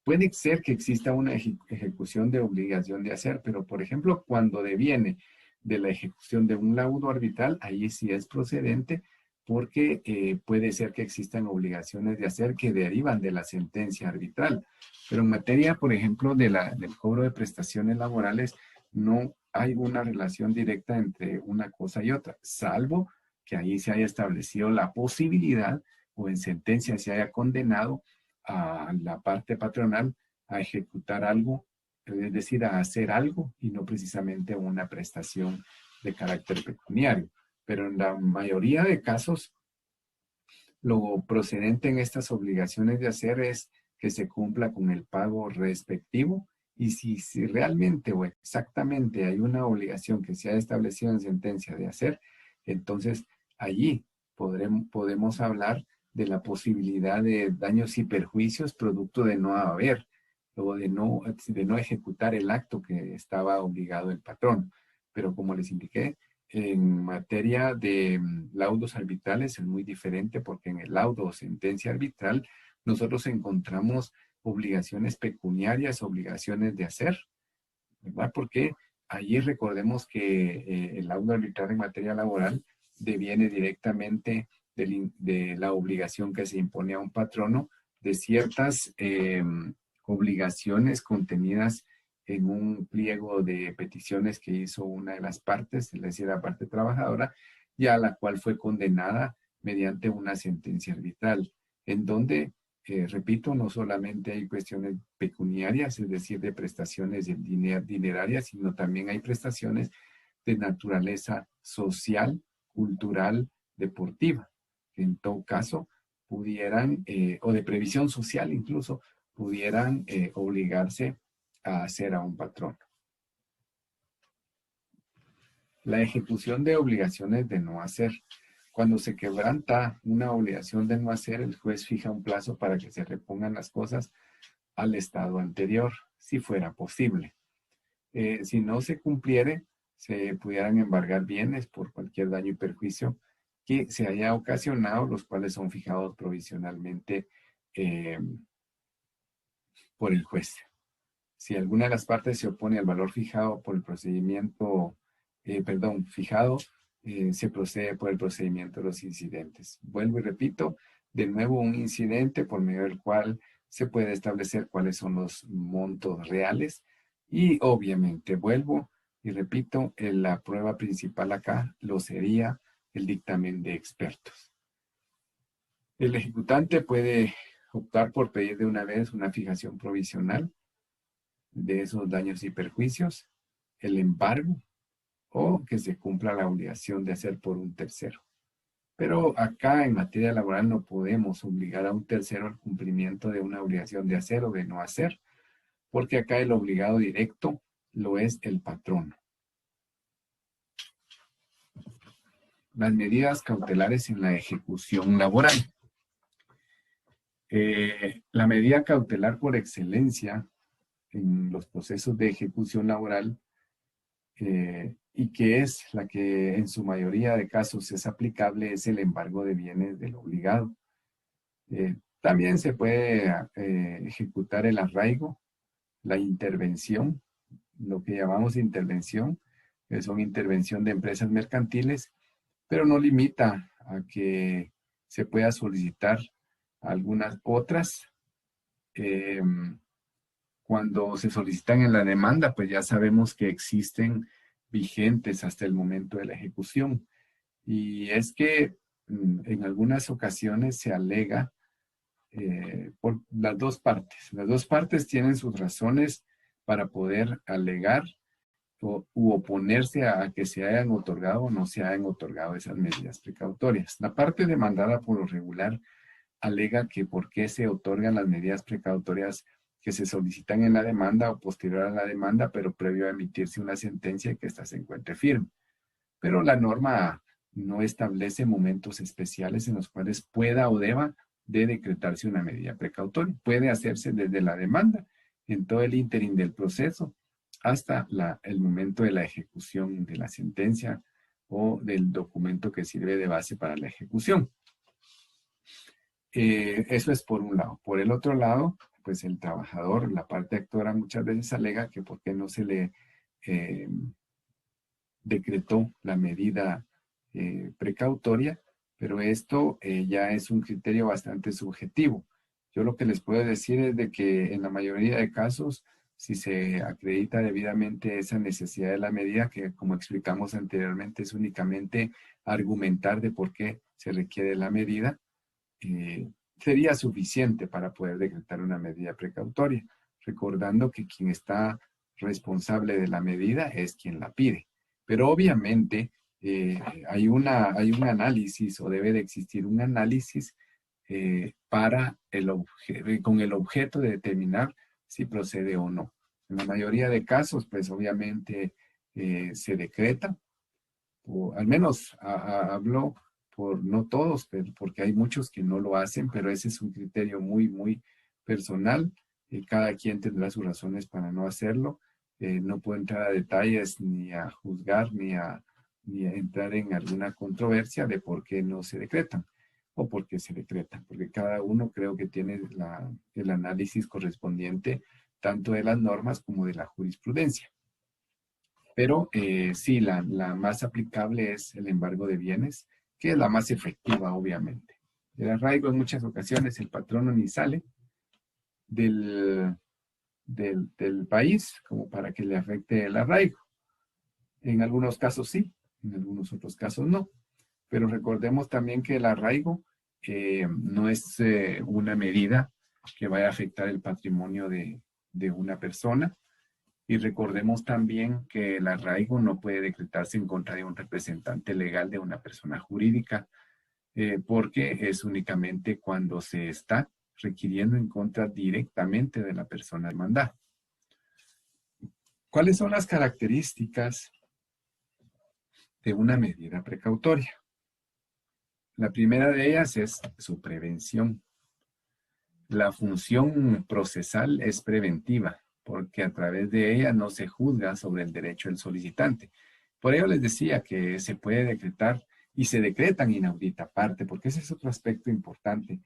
puede ser que exista una ejecución de obligación de hacer, pero por ejemplo, cuando deviene de la ejecución de un laudo arbitral, ahí sí es procedente porque puede ser que existan obligaciones de hacer que derivan de la sentencia arbitral. Pero en materia, por ejemplo, del cobro de prestaciones laborales, no hay una relación directa entre una cosa y otra, salvo que ahí se haya establecido la posibilidad o en sentencia se haya condenado a la parte patronal a ejecutar algo, es decir, a hacer algo y no precisamente una prestación de carácter pecuniario. Pero en la mayoría de casos, lo procedente en estas obligaciones de hacer es que se cumpla con el pago respectivo y si realmente o exactamente hay una obligación que se ha establecido en sentencia de hacer, entonces allí podemos hablar de la posibilidad de daños y perjuicios producto de no haber o de no ejecutar el acto que estaba obligado el patrón. Pero como les indiqué, en materia de laudos arbitrales es muy diferente porque en el laudo o sentencia arbitral nosotros encontramos obligaciones pecuniarias, obligaciones de hacer, ¿verdad? Porque allí recordemos que el laudo arbitral en materia laboral deviene directamente de la obligación que se impone a un patrono de ciertas obligaciones contenidas en un pliego de peticiones que hizo una de las partes, es decir, la parte trabajadora, y a la cual fue condenada mediante una sentencia arbitral, en donde, repito, no solamente hay cuestiones pecuniarias, es decir, de prestaciones dinerarias, sino también hay prestaciones de naturaleza social, cultural, deportiva, que en todo caso pudieran, o de previsión social incluso, pudieran obligarse a hacer a un patrón. La ejecución de obligaciones de no hacer. Cuando se quebranta una obligación de no hacer, el juez fija un plazo para que se repongan las cosas al estado anterior, si fuera posible. Si no se cumpliere, se pudieran embargar bienes por cualquier daño y perjuicio que se haya ocasionado, los cuales son fijados provisionalmente por el juez. Si alguna de las partes se opone al valor fijado por el procedimiento, fijado, se procede por el procedimiento de los incidentes. Vuelvo y repito, de nuevo un incidente por medio del cual se puede establecer cuáles son los montos reales y obviamente vuelvo y repito, la prueba principal acá lo sería el dictamen de expertos. El ejecutante puede optar por pedir de una vez una fijación provisional de esos daños y perjuicios, el embargo o que se cumpla la obligación de hacer por un tercero. Pero acá en materia laboral no podemos obligar a un tercero al cumplimiento de una obligación de hacer o de no hacer, porque acá el obligado directo lo es el patrón. Las medidas cautelares en la ejecución laboral. La medida cautelar por excelencia en los procesos de ejecución laboral y que es la que en su mayoría de casos es aplicable es el embargo de bienes del obligado. También se puede ejecutar el arraigo, la intervención, lo que llamamos intervención, que son intervención de empresas mercantiles, pero no limita a que se pueda solicitar algunas otras. Cuando se solicitan en la demanda, pues ya sabemos que existen vigentes hasta el momento de la ejecución. Y es que en algunas ocasiones se alega por las dos partes. Las dos partes tienen sus razones para poder alegar u oponerse a que se hayan otorgado o no se hayan otorgado esas medidas precautorias. La parte demandada por lo regular alega que por qué se otorgan las medidas precautorias que se solicitan en la demanda o posterior a la demanda, pero previo a emitirse una sentencia y que ésta se encuentre firme. Pero la norma no establece momentos especiales en los cuales pueda o deba de decretarse una medida precautoria. Puede hacerse desde la demanda, en todo el ínterin del proceso, hasta el momento de la ejecución de la sentencia o del documento que sirve de base para la ejecución. Eso es por un lado. Por el otro lado, pues el trabajador, la parte actora, muchas veces alega que por qué no se le decretó la medida precautoria, pero esto ya es un criterio bastante subjetivo. Yo lo que les puedo decir es de que en la mayoría de casos, si se acredita debidamente esa necesidad de la medida, que como explicamos anteriormente es únicamente argumentar de por qué se requiere la medida, sería suficiente para poder decretar una medida precautoria, recordando que quien está responsable de la medida es quien la pide. Pero obviamente hay un análisis o debe de existir un análisis con el objeto de determinar si procede o no. En la mayoría de casos, pues obviamente se decreta, o al menos hablo por no todos, pero porque hay muchos que no lo hacen, pero ese es un criterio muy, muy personal. Cada quien tendrá sus razones para no hacerlo. No puedo entrar a detalles ni a juzgar ni a entrar en alguna controversia de por qué no se decretan o por qué se decretan, porque cada uno creo que tiene el análisis correspondiente tanto de las normas como de la jurisprudencia. Pero sí, la más aplicable es el embargo de bienes, que es la más efectiva, obviamente. El arraigo en muchas ocasiones el patrono ni sale del país como para que le afecte el arraigo. En algunos casos sí, en algunos otros casos no. Pero recordemos también que el arraigo no es una medida que vaya a afectar el patrimonio de una persona. Y recordemos también que el arraigo no puede decretarse en contra de un representante legal de una persona jurídica, porque es únicamente cuando se está requiriendo en contra directamente de la persona demandada. ¿Cuáles son las características de una medida precautoria? La primera de ellas es su prevención. La función procesal es preventiva, porque a través de ella no se juzga sobre el derecho del solicitante. Por ello les decía que se puede decretar y se decretan inaudita parte, porque ese es otro aspecto importante.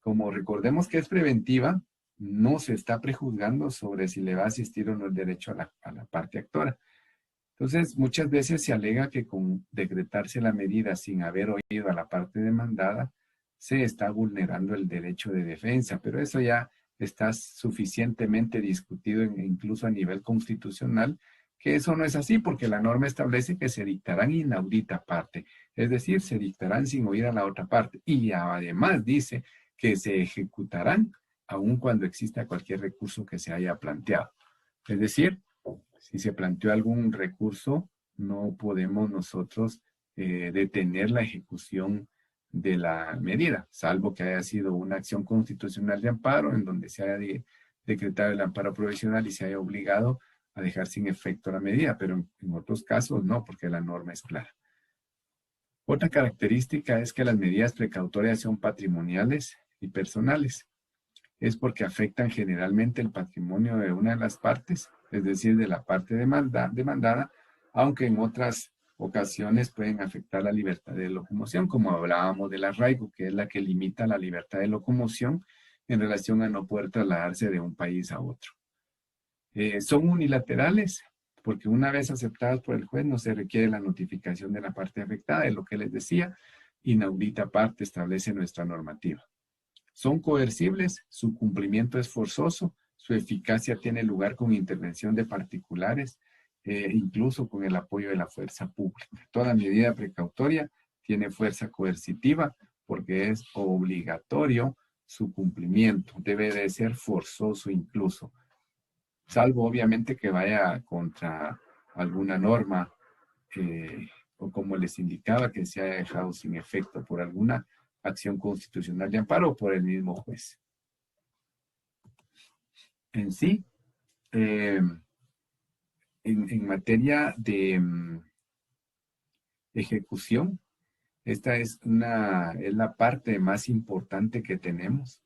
Como recordemos que es preventiva, no se está prejuzgando sobre si le va a asistir o no el derecho a la parte actora. Entonces, muchas veces se alega que con decretarse la medida sin haber oído a la parte demandada, se está vulnerando el derecho de defensa, pero eso ya está suficientemente discutido incluso a nivel constitucional, que eso no es así, porque la norma establece que se dictarán inaudita parte, es decir, se dictarán sin oír a la otra parte, y además dice que se ejecutarán aun cuando exista cualquier recurso que se haya planteado. Es decir, si se planteó algún recurso, no podemos nosotros detener la ejecución de la medida, salvo que haya sido una acción constitucional de amparo en donde se haya decretado el amparo provisional y se haya obligado a dejar sin efecto la medida, pero en otros casos no, porque la norma es clara. Otra característica es que las medidas precautorias son patrimoniales y personales. Es porque afectan generalmente el patrimonio de una de las partes, es decir, de la parte demandada, aunque en otras ocasiones pueden afectar la libertad de locomoción, como hablábamos del arraigo, que es la que limita la libertad de locomoción en relación a no poder trasladarse de un país a otro. Son unilaterales, porque una vez aceptadas por el juez no se requiere la notificación de la parte afectada, es lo que les decía, inaudita parte establece nuestra normativa. Son coercibles, su cumplimiento es forzoso, su eficacia tiene lugar con intervención de particulares, incluso con el apoyo de la fuerza pública. Toda medida precautoria tiene fuerza coercitiva porque es obligatorio su cumplimiento, debe de ser forzoso incluso, salvo obviamente que vaya contra alguna norma o como les indicaba, que se haya dejado sin efecto por alguna acción constitucional de amparo o por el mismo juez. En sí, en materia ejecución. Esta es la parte más importante que tenemos.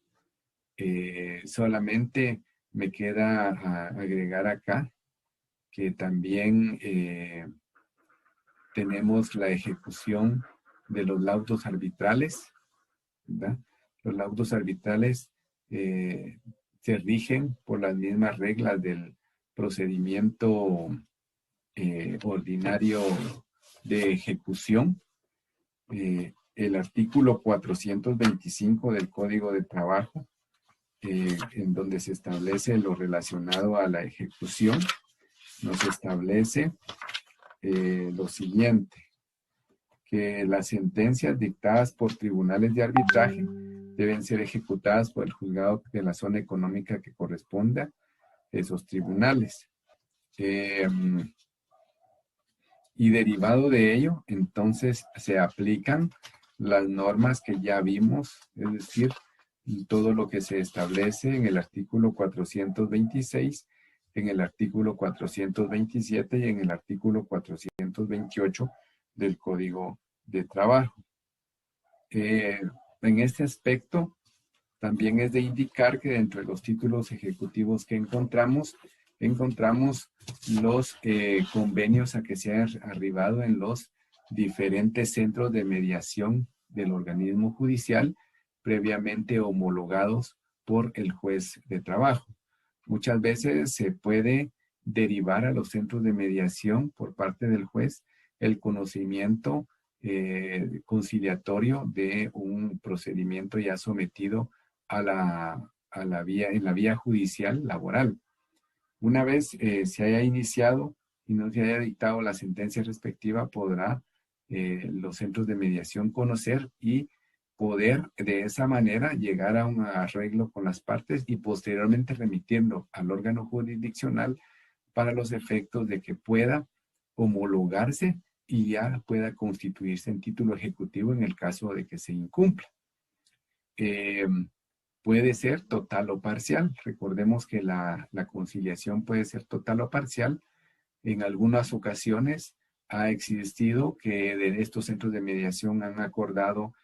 Solamente me queda agregar acá que también tenemos la ejecución de los laudos arbitrales, ¿verdad? Los laudos arbitrales se rigen por las mismas reglas del procedimiento ordinario de ejecución. El artículo 425 del Código de Trabajo, en donde se establece lo relacionado a la ejecución, nos establece lo siguiente, que las sentencias dictadas por tribunales de arbitraje deben ser ejecutadas por el juzgado de la zona económica que corresponda a esos tribunales. Y derivado de ello, entonces se aplican las normas que ya vimos, es decir, todo lo que se establece en el artículo 426, en el artículo 427 y en el artículo 428 del Código de Trabajo. En este aspecto, también es de indicar que dentro de los títulos ejecutivos que encontramos los convenios a que se ha arribado en los diferentes centros de mediación del organismo judicial previamente homologados por el juez de trabajo. Muchas veces se puede derivar a los centros de mediación por parte del juez el conocimiento conciliatorio de un procedimiento ya sometido en la vía judicial laboral. Una vez se haya iniciado y no se haya dictado la sentencia respectiva, podrá los centros de mediación conocer y poder de esa manera llegar a un arreglo con las partes y posteriormente remitirlo al órgano jurisdiccional para los efectos de que pueda homologarse y ya pueda constituirse en título ejecutivo en el caso de que se incumpla. Puede ser total o parcial. Recordemos que la conciliación puede ser total o parcial. En algunas ocasiones ha existido que de estos centros de mediación han acordado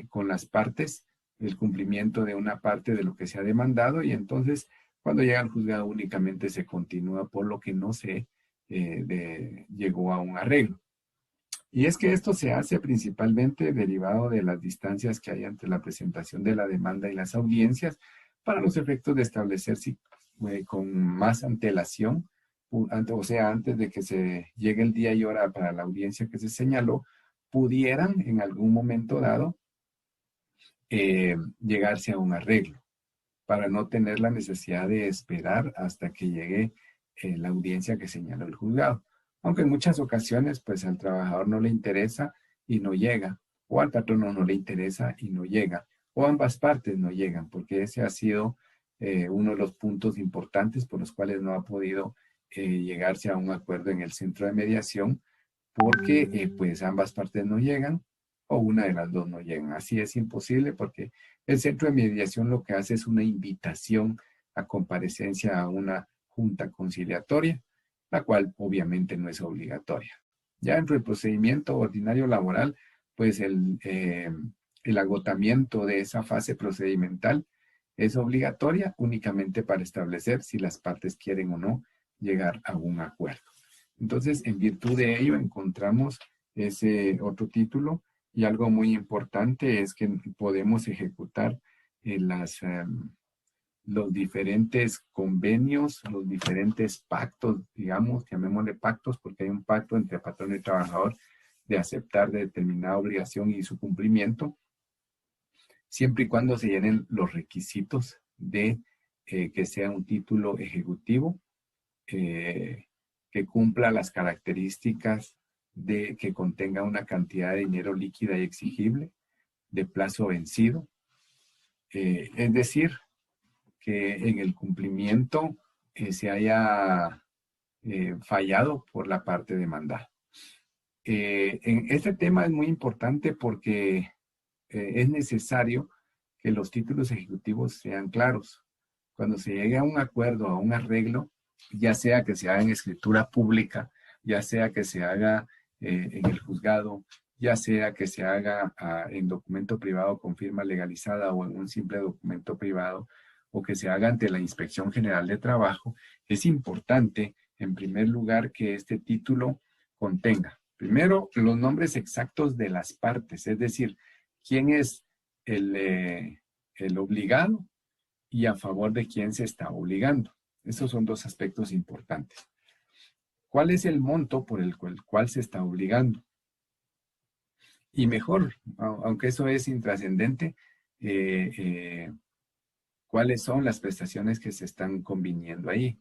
con las partes el cumplimiento de una parte de lo que se ha demandado y entonces cuando llega al juzgado únicamente se continúa por lo que no se llegó a un arreglo. Y es que esto se hace principalmente derivado de las distancias que hay entre la presentación de la demanda y las audiencias para los efectos de establecer si con más antelación, o sea, antes de que se llegue el día y hora para la audiencia que se señaló, pudieran en algún momento dado llegarse a un arreglo para no tener la necesidad de esperar hasta que llegue la audiencia que señaló el juzgado. Aunque en muchas ocasiones, pues al trabajador no le interesa y no llega, o al patrono no le interesa y no llega, o ambas partes no llegan, porque ese ha sido uno de los puntos importantes por los cuales no ha podido llegarse a un acuerdo en el centro de mediación, porque pues ambas partes no llegan o una de las dos no llegan. Así es imposible porque el centro de mediación lo que hace es una invitación a comparecencia a una junta conciliatoria, la cual obviamente no es obligatoria. Ya dentro del procedimiento ordinario laboral, pues el agotamiento de esa fase procedimental es obligatoria únicamente para establecer si las partes quieren o no llegar a un acuerdo. Entonces, en virtud de ello, encontramos ese otro título y algo muy importante es que podemos ejecutar los diferentes convenios, los diferentes pactos, digamos, llamémosle pactos, porque hay un pacto entre patrón y trabajador de aceptar determinada obligación y su cumplimiento, siempre y cuando se llenen los requisitos de que sea un título ejecutivo, que cumpla las características de que contenga una cantidad de dinero líquida y exigible, de plazo vencido, es decir, que en el cumplimiento se haya fallado por la parte demandada. En este tema es muy importante porque es necesario que los títulos ejecutivos sean claros. Cuando se llegue a un acuerdo, a un arreglo, ya sea que se haga en escritura pública, ya sea que se haga en el juzgado, ya sea que se haga en documento privado con firma legalizada o en un simple documento privado, o que se haga ante la Inspección General de Trabajo, es importante, en primer lugar, que este título contenga, primero, los nombres exactos de las partes, es decir, quién es el obligado y a favor de quién se está obligando. Esos son dos aspectos importantes. ¿Cuál es el monto por el cual se está obligando? Y mejor, aunque eso es intrascendente, ¿cuáles son las prestaciones que se están conviniendo ahí?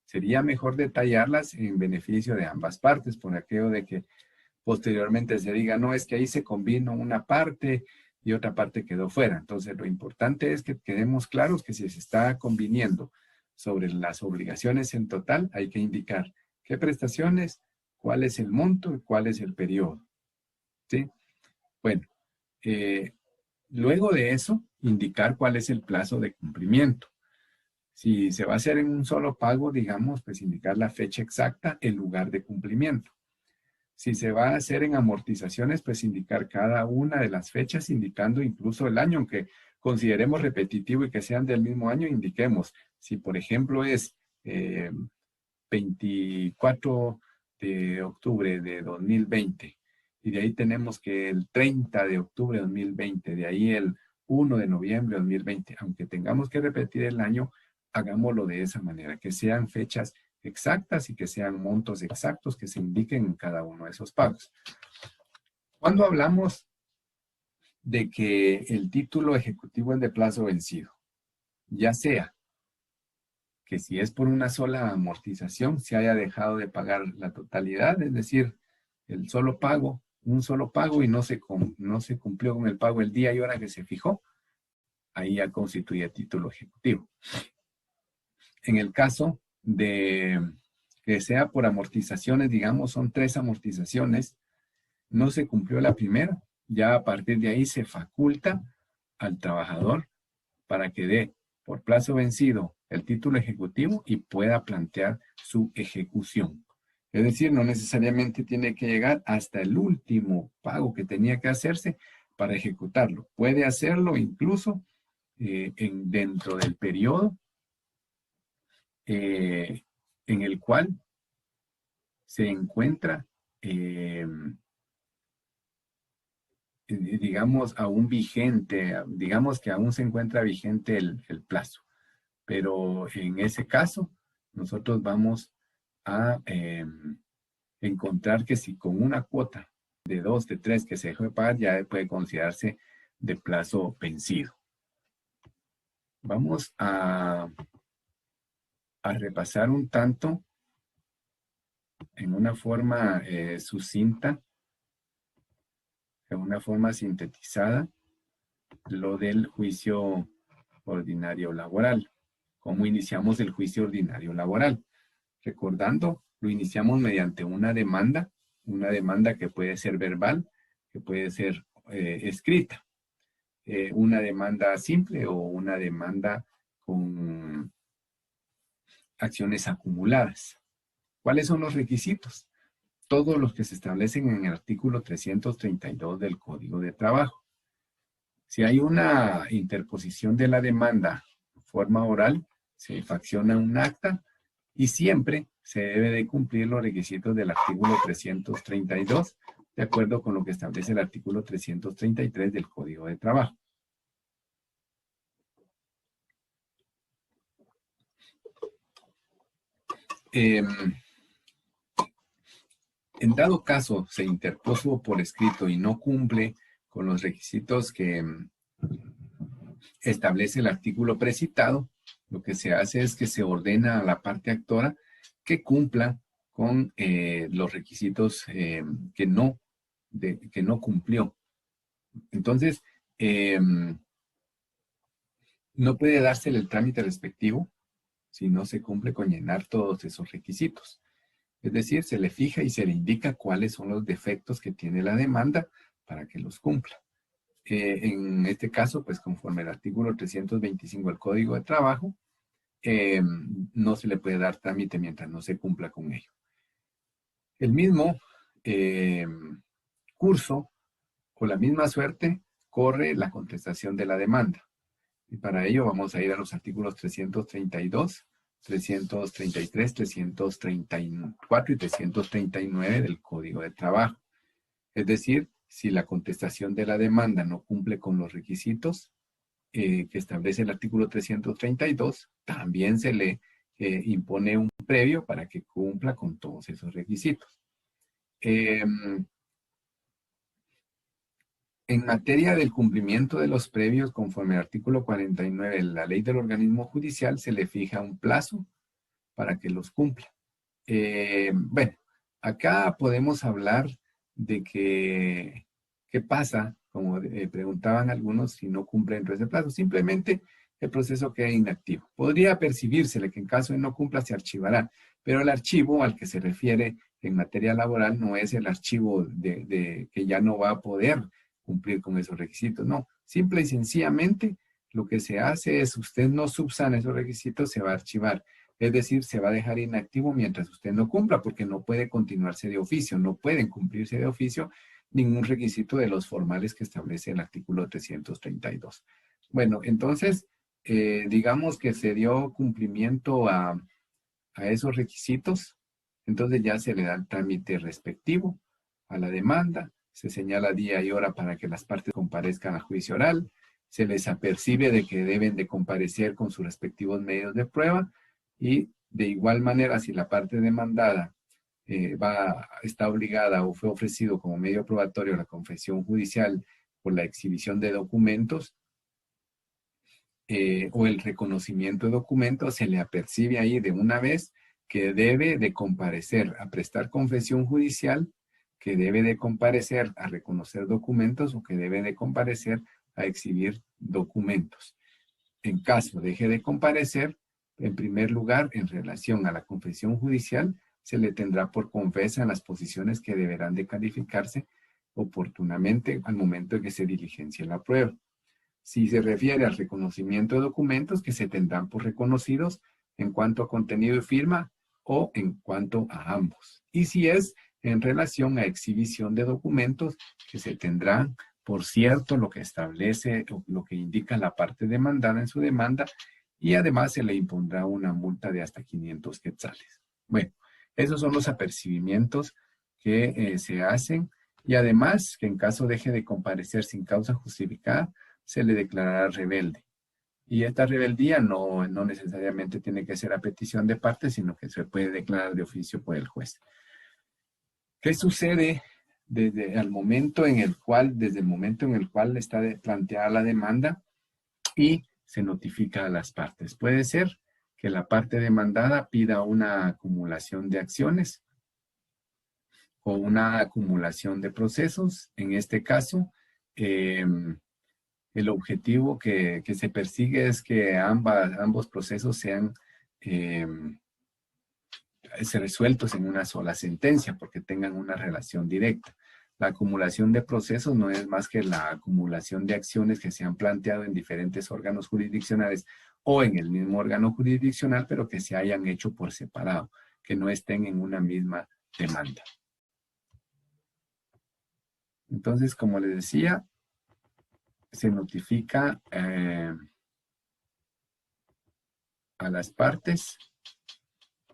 Sería mejor detallarlas en beneficio de ambas partes, por aquello de que posteriormente se diga, no, es que ahí se combinó una parte y otra parte quedó fuera. Entonces, lo importante es que quedemos claros que si se está conviniendo sobre las obligaciones en total, hay que indicar qué prestaciones, cuál es el monto y cuál es el periodo. ¿Sí? Bueno, luego de eso, indicar cuál es el plazo de cumplimiento. Si se va a hacer en un solo pago, digamos, pues indicar la fecha exacta, el lugar de cumplimiento. Si se va a hacer en amortizaciones, pues indicar cada una de las fechas, indicando incluso el año, aunque consideremos repetitivo y que sean del mismo año, indiquemos. Si, por ejemplo, es 24 de octubre de 2020, y de ahí tenemos que el 30 de octubre de 2020, de ahí el 1 de noviembre de 2020, aunque tengamos que repetir el año, hagámoslo de esa manera, que sean fechas exactas y que sean montos exactos que se indiquen en cada uno de esos pagos. Cuando hablamos de que el título ejecutivo es de plazo vencido, ya sea que si es por una sola amortización, se haya dejado de pagar la totalidad, es decir, el solo pago, un solo pago y no se cumplió con el pago el día y hora que se fijó, ahí ya constituye título ejecutivo. En el caso de que sea por amortizaciones, digamos, son 3 amortizaciones, no se cumplió la primera, ya a partir de ahí se faculta al trabajador para que dé por plazo vencido el título ejecutivo y pueda plantear su ejecución. Es decir, no necesariamente tiene que llegar hasta el último pago que tenía que hacerse para ejecutarlo. Puede hacerlo incluso dentro del periodo en el cual se encuentra, digamos, aún vigente, digamos que aún se encuentra vigente el plazo. Pero en ese caso, nosotros vamos a encontrar que si con una cuota de 2, de 3 que se dejó de pagar, ya puede considerarse de plazo vencido. Vamos a repasar un tanto en una forma sucinta, en una forma sintetizada, lo del juicio ordinario laboral. ¿Cómo iniciamos el juicio ordinario laboral? Recordando, lo iniciamos mediante una demanda que puede ser verbal, que puede ser escrita, una demanda simple o una demanda con acciones acumuladas. ¿Cuáles son los requisitos? Todos los que se establecen en el artículo 332 del Código de Trabajo. Si hay una interposición de la demanda en forma oral, se facciona un acta y siempre se debe de cumplir los requisitos del artículo 332, de acuerdo con lo que establece el artículo 333 del Código de Trabajo. En dado caso se interpuso por escrito y no cumple con los requisitos que establece el artículo precitado, lo que se hace es que se ordena a la parte actora que cumpla con los requisitos que no cumplió. Entonces, no puede dársele el trámite respectivo si no se cumple con llenar todos esos requisitos. Es decir, se le fija y se le indica cuáles son los defectos que tiene la demanda para que los cumpla. En este caso, pues conforme al artículo 325 del Código de Trabajo, no se le puede dar trámite mientras no se cumpla con ello. El mismo curso o la misma suerte corre la contestación de la demanda. Y para ello vamos a ir a los artículos 332, 333, 334 y 339 del Código de Trabajo. Es decir, si la contestación de la demanda no cumple con los requisitos que establece el artículo 332, también se le impone un previo para que cumpla con todos esos requisitos. En materia del cumplimiento de los previos, conforme al artículo 49 de la ley del organismo judicial, se le fija un plazo para que los cumpla. Bueno, acá podemos hablar de que, ¿qué pasa? Como preguntaban algunos, si no cumple dentro de ese plazo. Simplemente el proceso queda inactivo. Podría percibírsele que en caso de no cumpla se archivará, pero el archivo al que se refiere en materia laboral no es el archivo de que ya no va a poder cumplir con esos requisitos. No, simple y sencillamente lo que se hace es, usted no subsana esos requisitos, se va a archivar. Es decir, se va a dejar inactivo mientras usted no cumpla, porque no puede continuarse de oficio, no pueden cumplirse de oficio ningún requisito de los formales que establece el artículo 332. Bueno, entonces, digamos que se dio cumplimiento a esos requisitos, entonces ya se le da el trámite respectivo a la demanda, se señala día y hora para que las partes comparezcan a juicio oral, se les apercibe de que deben de comparecer con sus respectivos medios de prueba y de igual manera si la parte demandada está obligada o fue ofrecido como medio probatorio la confesión judicial por la exhibición de documentos o el reconocimiento de documentos, se le apercibe ahí de una vez que debe de comparecer a prestar confesión judicial, que debe de comparecer a reconocer documentos o que debe de comparecer a exhibir documentos. En caso deje de comparecer, en primer lugar, en relación a la confesión judicial, se le tendrá por confesa en las posiciones que deberán de calificarse oportunamente al momento de que se diligencie la prueba. Si se refiere al reconocimiento de documentos, que se tendrán por reconocidos en cuanto a contenido y firma o en cuanto a ambos. Y si es en relación a exhibición de documentos, que se tendrán por cierto lo que establece, lo que indica la parte demandada en su demanda, y además se le impondrá una multa de hasta 500 quetzales. Bueno, esos son los apercibimientos que se hacen, y además que en caso deje de comparecer sin causa justificada, se le declarará rebelde. Y esta rebeldía no necesariamente tiene que ser a petición de parte, sino que se puede declarar de oficio por el juez. ¿Qué sucede desde el momento en el cual está planteada la demanda y se notifica a las partes? Puede ser que la parte demandada pida una acumulación de acciones o una acumulación de procesos. En este caso, el objetivo que se persigue es que ambos procesos sean resueltos en una sola sentencia, porque tengan una relación directa. La acumulación de procesos no es más que la acumulación de acciones que se han planteado en diferentes órganos jurisdiccionales o en el mismo órgano jurisdiccional, pero que se hayan hecho por separado, que no estén en una misma demanda. Entonces, como les decía, se notifica a las partes.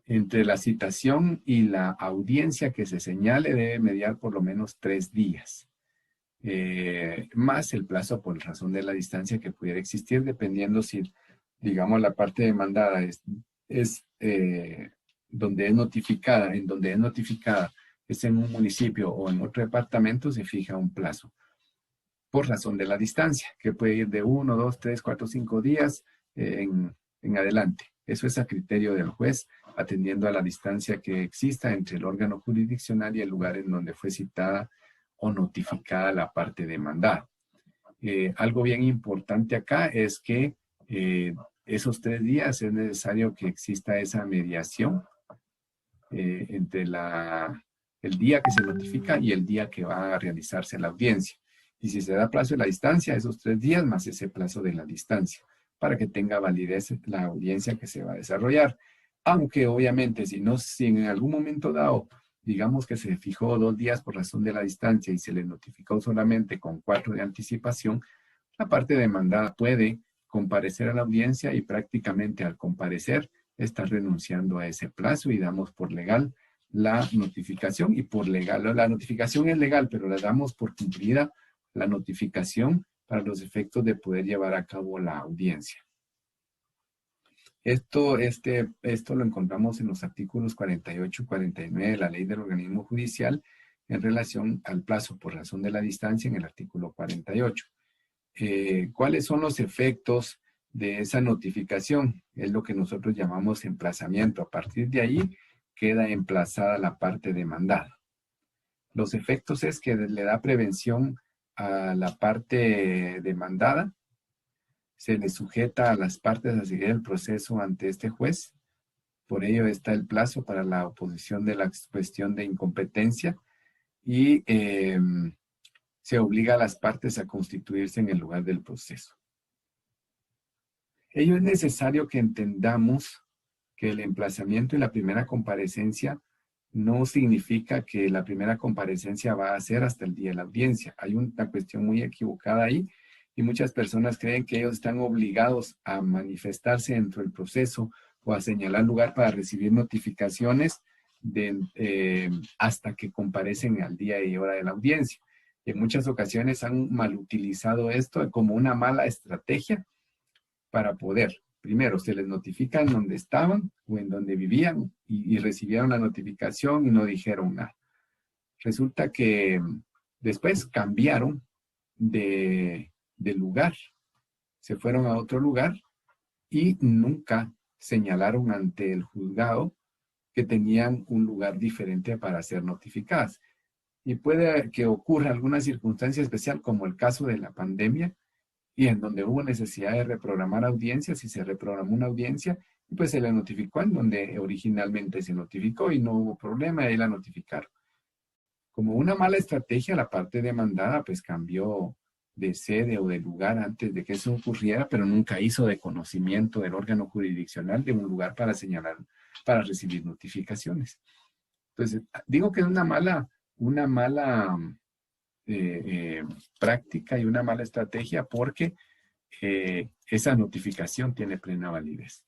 Entre la citación y la audiencia que se señale debe mediar por lo menos 3 días, más el plazo por razón de la distancia que pudiera existir, dependiendo si, digamos, la parte demandada es donde es notificada, es en un municipio o en otro departamento, se fija un plazo por razón de la distancia, que puede ir de 1, 2, 3, 4, 5 días en adelante. Eso es a criterio del juez, atendiendo a la distancia que exista entre el órgano jurisdiccional y el lugar en donde fue citada o notificada la parte demandada. Algo bien importante acá es que esos 3 días es necesario que exista esa mediación entre el día que se notifica y el día que va a realizarse la audiencia. Y si se da plazo de la distancia, esos 3 días más ese plazo de la distancia, para que tenga validez la audiencia que se va a desarrollar. Aunque obviamente si en algún momento dado digamos que se fijó 2 días por razón de la distancia y se le notificó solamente con 4 de anticipación, la parte demandada puede comparecer a la audiencia y prácticamente al comparecer está renunciando a ese plazo y damos por legal la notificación y por legal, la notificación es legal, pero la damos por cumplida la notificación para los efectos de poder llevar a cabo la audiencia. Esto lo encontramos en los artículos 48 y 49 de la Ley del Organismo Judicial en relación al plazo por razón de la distancia en el artículo 48. ¿Cuáles son los efectos de esa notificación? Es lo que nosotros llamamos emplazamiento. A partir de ahí queda emplazada la parte demandada. Los efectos es que le da prevención a la parte demandada, se le sujeta a las partes a seguir el proceso ante este juez. Por ello está el plazo para la oposición de la cuestión de incompetencia y se obliga a las partes a constituirse en el lugar del proceso. Ello es necesario que entendamos que el emplazamiento y la primera comparecencia no significa que la primera comparecencia va a ser hasta el día de la audiencia. Hay una cuestión muy equivocada ahí y muchas personas creen que ellos están obligados a manifestarse dentro del proceso o a señalar lugar para recibir notificaciones hasta que comparecen al día y hora de la audiencia. En muchas ocasiones han mal utilizado esto como una mala estrategia para poder, primero, se les notifica en donde estaban o en donde vivían y recibieron la notificación y no dijeron nada. Resulta que después cambiaron de lugar, se fueron a otro lugar y nunca señalaron ante el juzgado que tenían un lugar diferente para ser notificadas. Y puede que ocurra alguna circunstancia especial como el caso de la pandemia y en donde hubo necesidad de reprogramar audiencias y se reprogramó una audiencia y pues se le notificó en donde originalmente se notificó y no hubo problema y ahí la notificaron. Como una mala estrategia, la parte demandada pues cambió de sede o de lugar antes de que eso ocurriera, pero nunca hizo de conocimiento del órgano jurisdiccional de un lugar para señalar, para recibir notificaciones. Entonces, digo que es una mala práctica y una mala estrategia porque esa notificación tiene plena validez.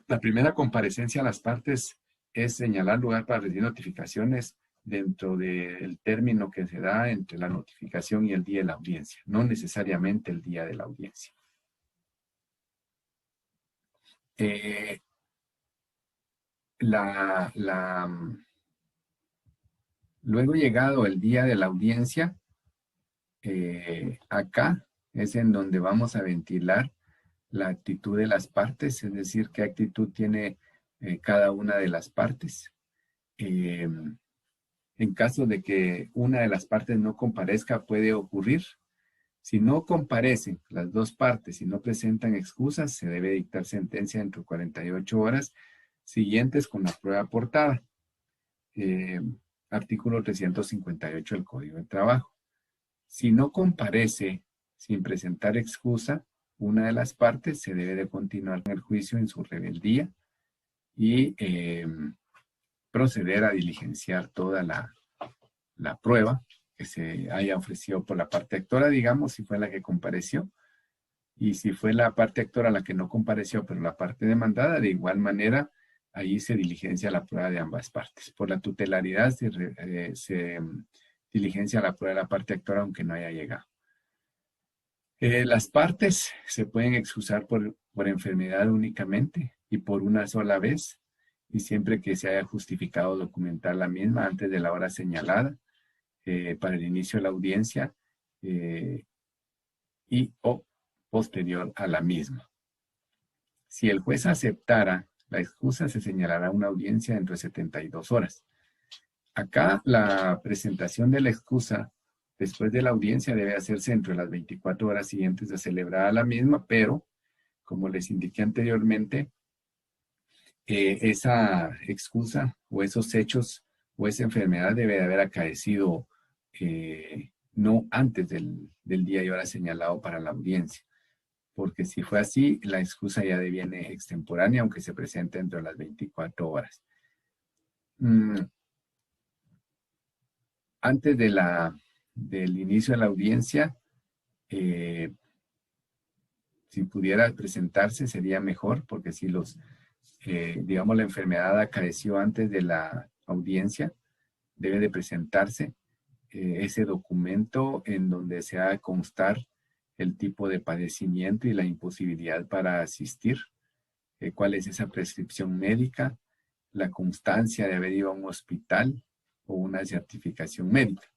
La primera comparecencia a las partes es señalar lugar para recibir notificaciones dentro del término que se da entre la notificación y el día de la audiencia, no necesariamente el día de la audiencia. Luego llegado el día de la audiencia, acá es en donde vamos a ventilar la actitud de las partes, es decir, qué actitud tiene cada una de las partes. En caso de que una de las partes no comparezca, puede ocurrir. Si no comparecen las dos partes y no presentan excusas, se debe dictar sentencia dentro de 48 horas siguientes con la prueba aportada. Artículo 358 del Código de Trabajo. Si no comparece sin presentar excusa, una de las partes se debe de continuar con el juicio en su rebeldía y proceder a diligenciar toda la prueba que se haya ofrecido por la parte actora, digamos, si fue la que compareció. Y si fue la parte actora la que no compareció, pero la parte demandada, de igual manera, ahí se diligencia la prueba de ambas partes. Por la tutelaridad se diligencia la prueba de la parte actora aunque no haya llegado. Las partes se pueden excusar por enfermedad únicamente y por una sola vez, y siempre que se haya justificado documentar la misma antes de la hora señalada para el inicio de la audiencia y o posterior a la misma. Si el juez aceptara la excusa, se señalará una audiencia dentro de 72 horas. Acá la presentación de la excusa después de la audiencia debe hacerse entre las 24 horas siguientes de celebrar la misma, pero, como les indiqué anteriormente, esa excusa o esos hechos o esa enfermedad debe de haber acaecido no antes del día y hora señalado para la audiencia, porque si fue así, la excusa ya deviene extemporánea, aunque se presente dentro de las 24 horas. antes del inicio de la audiencia, si pudiera presentarse sería mejor, porque si digamos, la enfermedad acaeció antes de la audiencia, debe de presentarse ese documento en donde se haga constar el tipo de padecimiento y la imposibilidad para asistir, cuál es esa prescripción médica, la constancia de haber ido a un hospital o una certificación médica.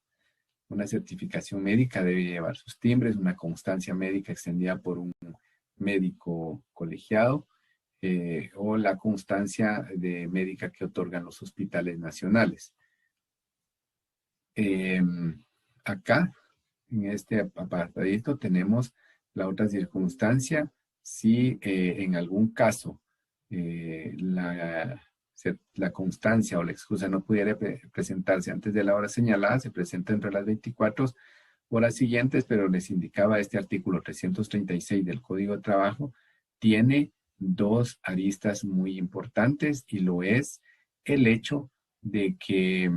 Una certificación médica debe llevar sus timbres, una constancia médica extendida por un médico colegiado, o la constancia médica que otorgan los hospitales nacionales. Acá, en este apartadito, tenemos la otra circunstancia. Si en algún caso la constancia o la excusa no pudiera presentarse antes de la hora señalada, se presenta entre las 24 horas siguientes, pero les indicaba este artículo 336 del Código de Trabajo, tiene dos aristas muy importantes, y lo es el hecho de que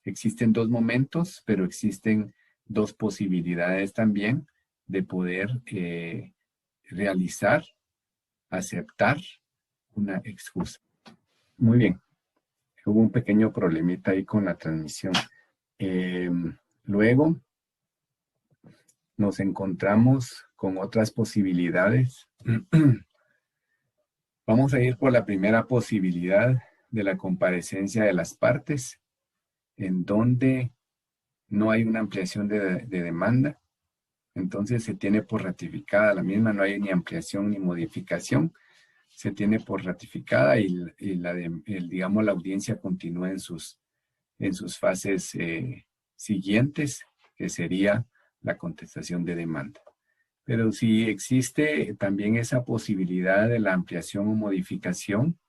existen dos momentos, pero existen dos posibilidades también de poder realizar, aceptar una excusa. Muy bien. Hubo un pequeño problemita ahí con la transmisión. Luego nos encontramos con otras posibilidades. Vamos a ir por la primera posibilidad de la comparecencia de las partes, en donde no hay una ampliación de demanda. Entonces se tiene por ratificada la misma, no hay ni ampliación ni modificación. Se tiene por ratificada y digamos, la audiencia continúa en sus fases siguientes, que sería la contestación de demanda. Pero si existe también esa posibilidad de la ampliación o modificación,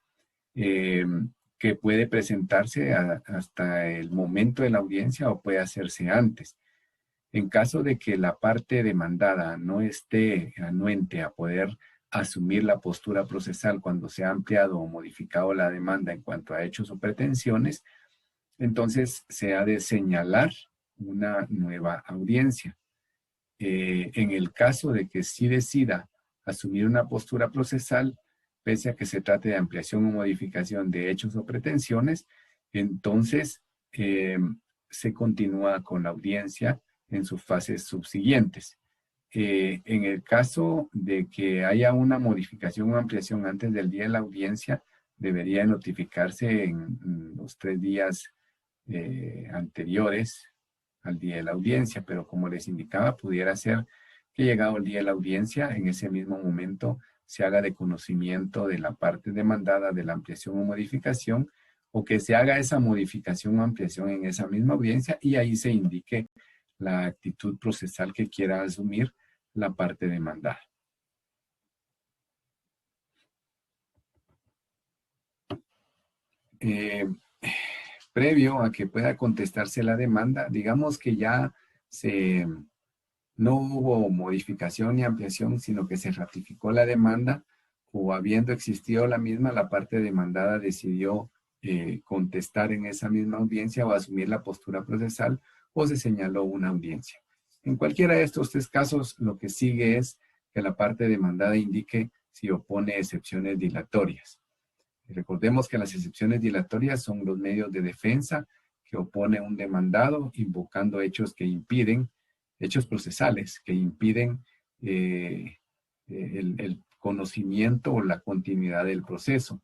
que puede presentarse hasta el momento de la audiencia o puede hacerse antes. En caso de que la parte demandada no esté anuente a poder asumir la postura procesal cuando se ha ampliado o modificado la demanda en cuanto a hechos o pretensiones, entonces se ha de señalar una nueva audiencia. En el caso de que sí decida asumir una postura procesal, pese a que se trate de ampliación o modificación de hechos o pretensiones, entonces se continúa con la audiencia en sus fases subsiguientes. En el caso de que haya una modificación o ampliación antes del día de la audiencia, debería notificarse en los 3 días anteriores al día de la audiencia, pero como les indicaba, pudiera ser que llegado el día de la audiencia, en ese mismo momento se haga de conocimiento de la parte demandada de la ampliación o modificación, o que se haga esa modificación o ampliación en esa misma audiencia y ahí se indique la actitud procesal que quiera asumir la parte demandada. Previo a que pueda contestarse la demanda, digamos que ya no hubo modificación ni ampliación, sino que se ratificó la demanda, o habiendo existido la misma, la parte demandada decidió contestar en esa misma audiencia o asumir la postura procesal, o se señaló una audiencia. En cualquiera de estos 3 casos, lo que sigue es que la parte demandada indique si opone excepciones dilatorias. Recordemos que las excepciones dilatorias son los medios de defensa que opone un demandado invocando hechos procesales que impiden el conocimiento o la continuidad del proceso,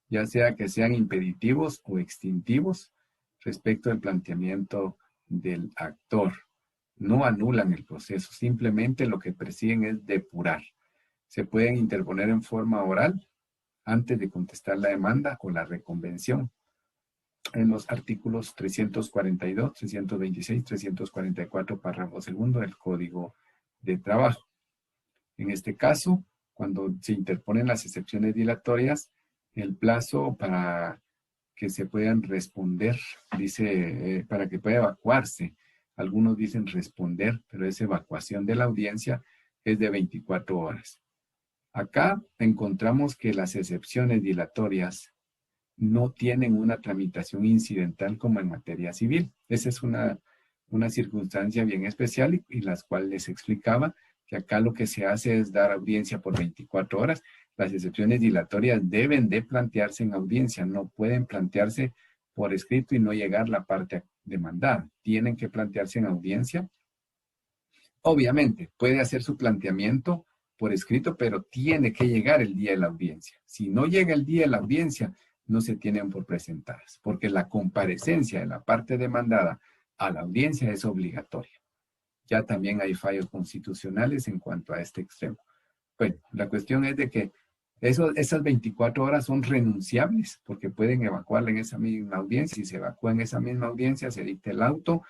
ya sea que sean impeditivos o extintivos respecto al planteamiento del actor. No anulan el proceso, simplemente lo que persiguen es depurar. Se pueden interponer en forma oral antes de contestar la demanda o la reconvención, en los artículos 342, 326, 344, párrafo segundo del Código de Trabajo. En este caso, cuando se interponen las excepciones dilatorias, el plazo para que se puedan responder, dice, para que pueda evacuarse. Algunos dicen responder, pero es evacuación de la audiencia, es de 24 horas. Acá encontramos que las excepciones dilatorias no tienen una tramitación incidental como en materia civil. Esa es una una circunstancia bien especial y las cuales les explicaba que acá lo que se hace es dar audiencia por 24 horas. Las excepciones dilatorias deben de plantearse en audiencia, no pueden plantearse por escrito y no llegar la parte demandada. Tienen que plantearse en audiencia. Obviamente, puede hacer su planteamiento por escrito, pero tiene que llegar el día de la audiencia. Si no llega el día de la audiencia, no se tienen por presentadas, porque la comparecencia de la parte demandada a la audiencia es obligatoria. Ya también hay fallos constitucionales en cuanto a este extremo. Bueno, la cuestión es de que esas 24 horas son renunciables, porque pueden evacuarla en esa misma audiencia. Si se evacúa en esa misma audiencia, se dicta el auto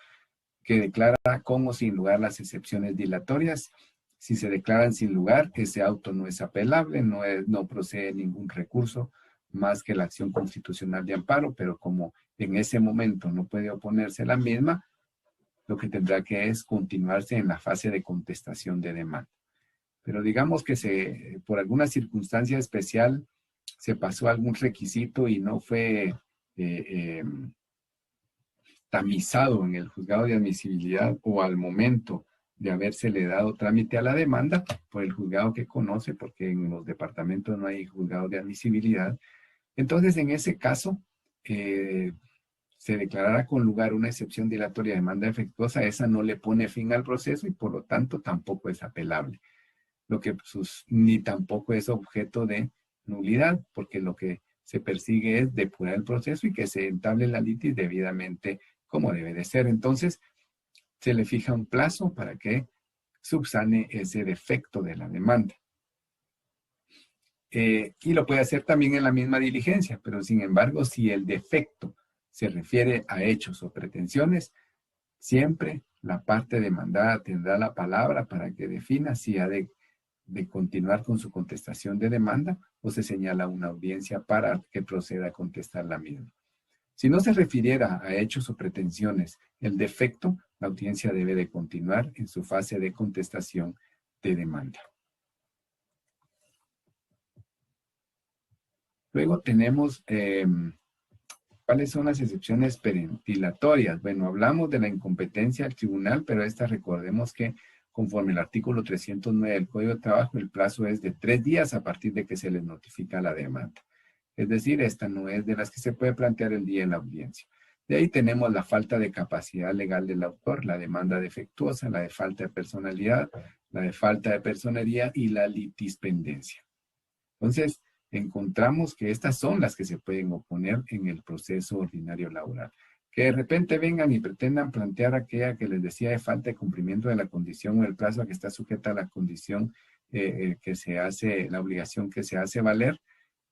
que declara con o sin lugar las excepciones dilatorias. Si se declaran sin lugar, ese auto no es apelable, no procede ningún recurso más que la acción constitucional de amparo, pero como en ese momento no puede oponerse a la misma, lo que tendrá que es continuarse en la fase de contestación de demanda. Pero digamos que por alguna circunstancia especial se pasó algún requisito y no fue tamizado en el juzgado de admisibilidad o al momento de habérsele dado trámite a la demanda por el juzgado que conoce, porque en los departamentos no hay juzgado de admisibilidad. Entonces, en ese caso, se declarará con lugar una excepción dilatoria de demanda efectuosa, esa no le pone fin al proceso y por lo tanto tampoco es apelable. Ni tampoco es objeto de nulidad, porque lo que se persigue es depurar el proceso y que se entable la litis debidamente como debe de ser. Entonces, se le fija un plazo para que subsane ese defecto de la demanda. Y lo puede hacer también en la misma diligencia, pero sin embargo, si el defecto se refiere a hechos o pretensiones, siempre la parte demandada tendrá la palabra para que defina si ha de continuar con su contestación de demanda o se señala una audiencia para que proceda a contestar la misma. Si no se refiriera a hechos o pretensiones el defecto, la audiencia debe de continuar en su fase de contestación de demanda. Luego tenemos ¿cuáles son las excepciones dilatorias? Bueno, hablamos de la incompetencia del tribunal, pero esta recordemos que conforme el artículo 309 del Código de Trabajo, el plazo es de 3 días a partir de que se les notifica la demanda. Es decir, esta no es de las que se puede plantear el día en la audiencia. De ahí tenemos la falta de capacidad legal del autor, la demanda defectuosa, la de falta de personalidad, la de falta de personería y la litispendencia. Entonces, encontramos que estas son las que se pueden oponer en el proceso ordinario laboral. Que de repente vengan y pretendan plantear aquella que les decía de falta de cumplimiento de la condición o el plazo a que está sujeta la condición que se hace, la obligación que se hace valer,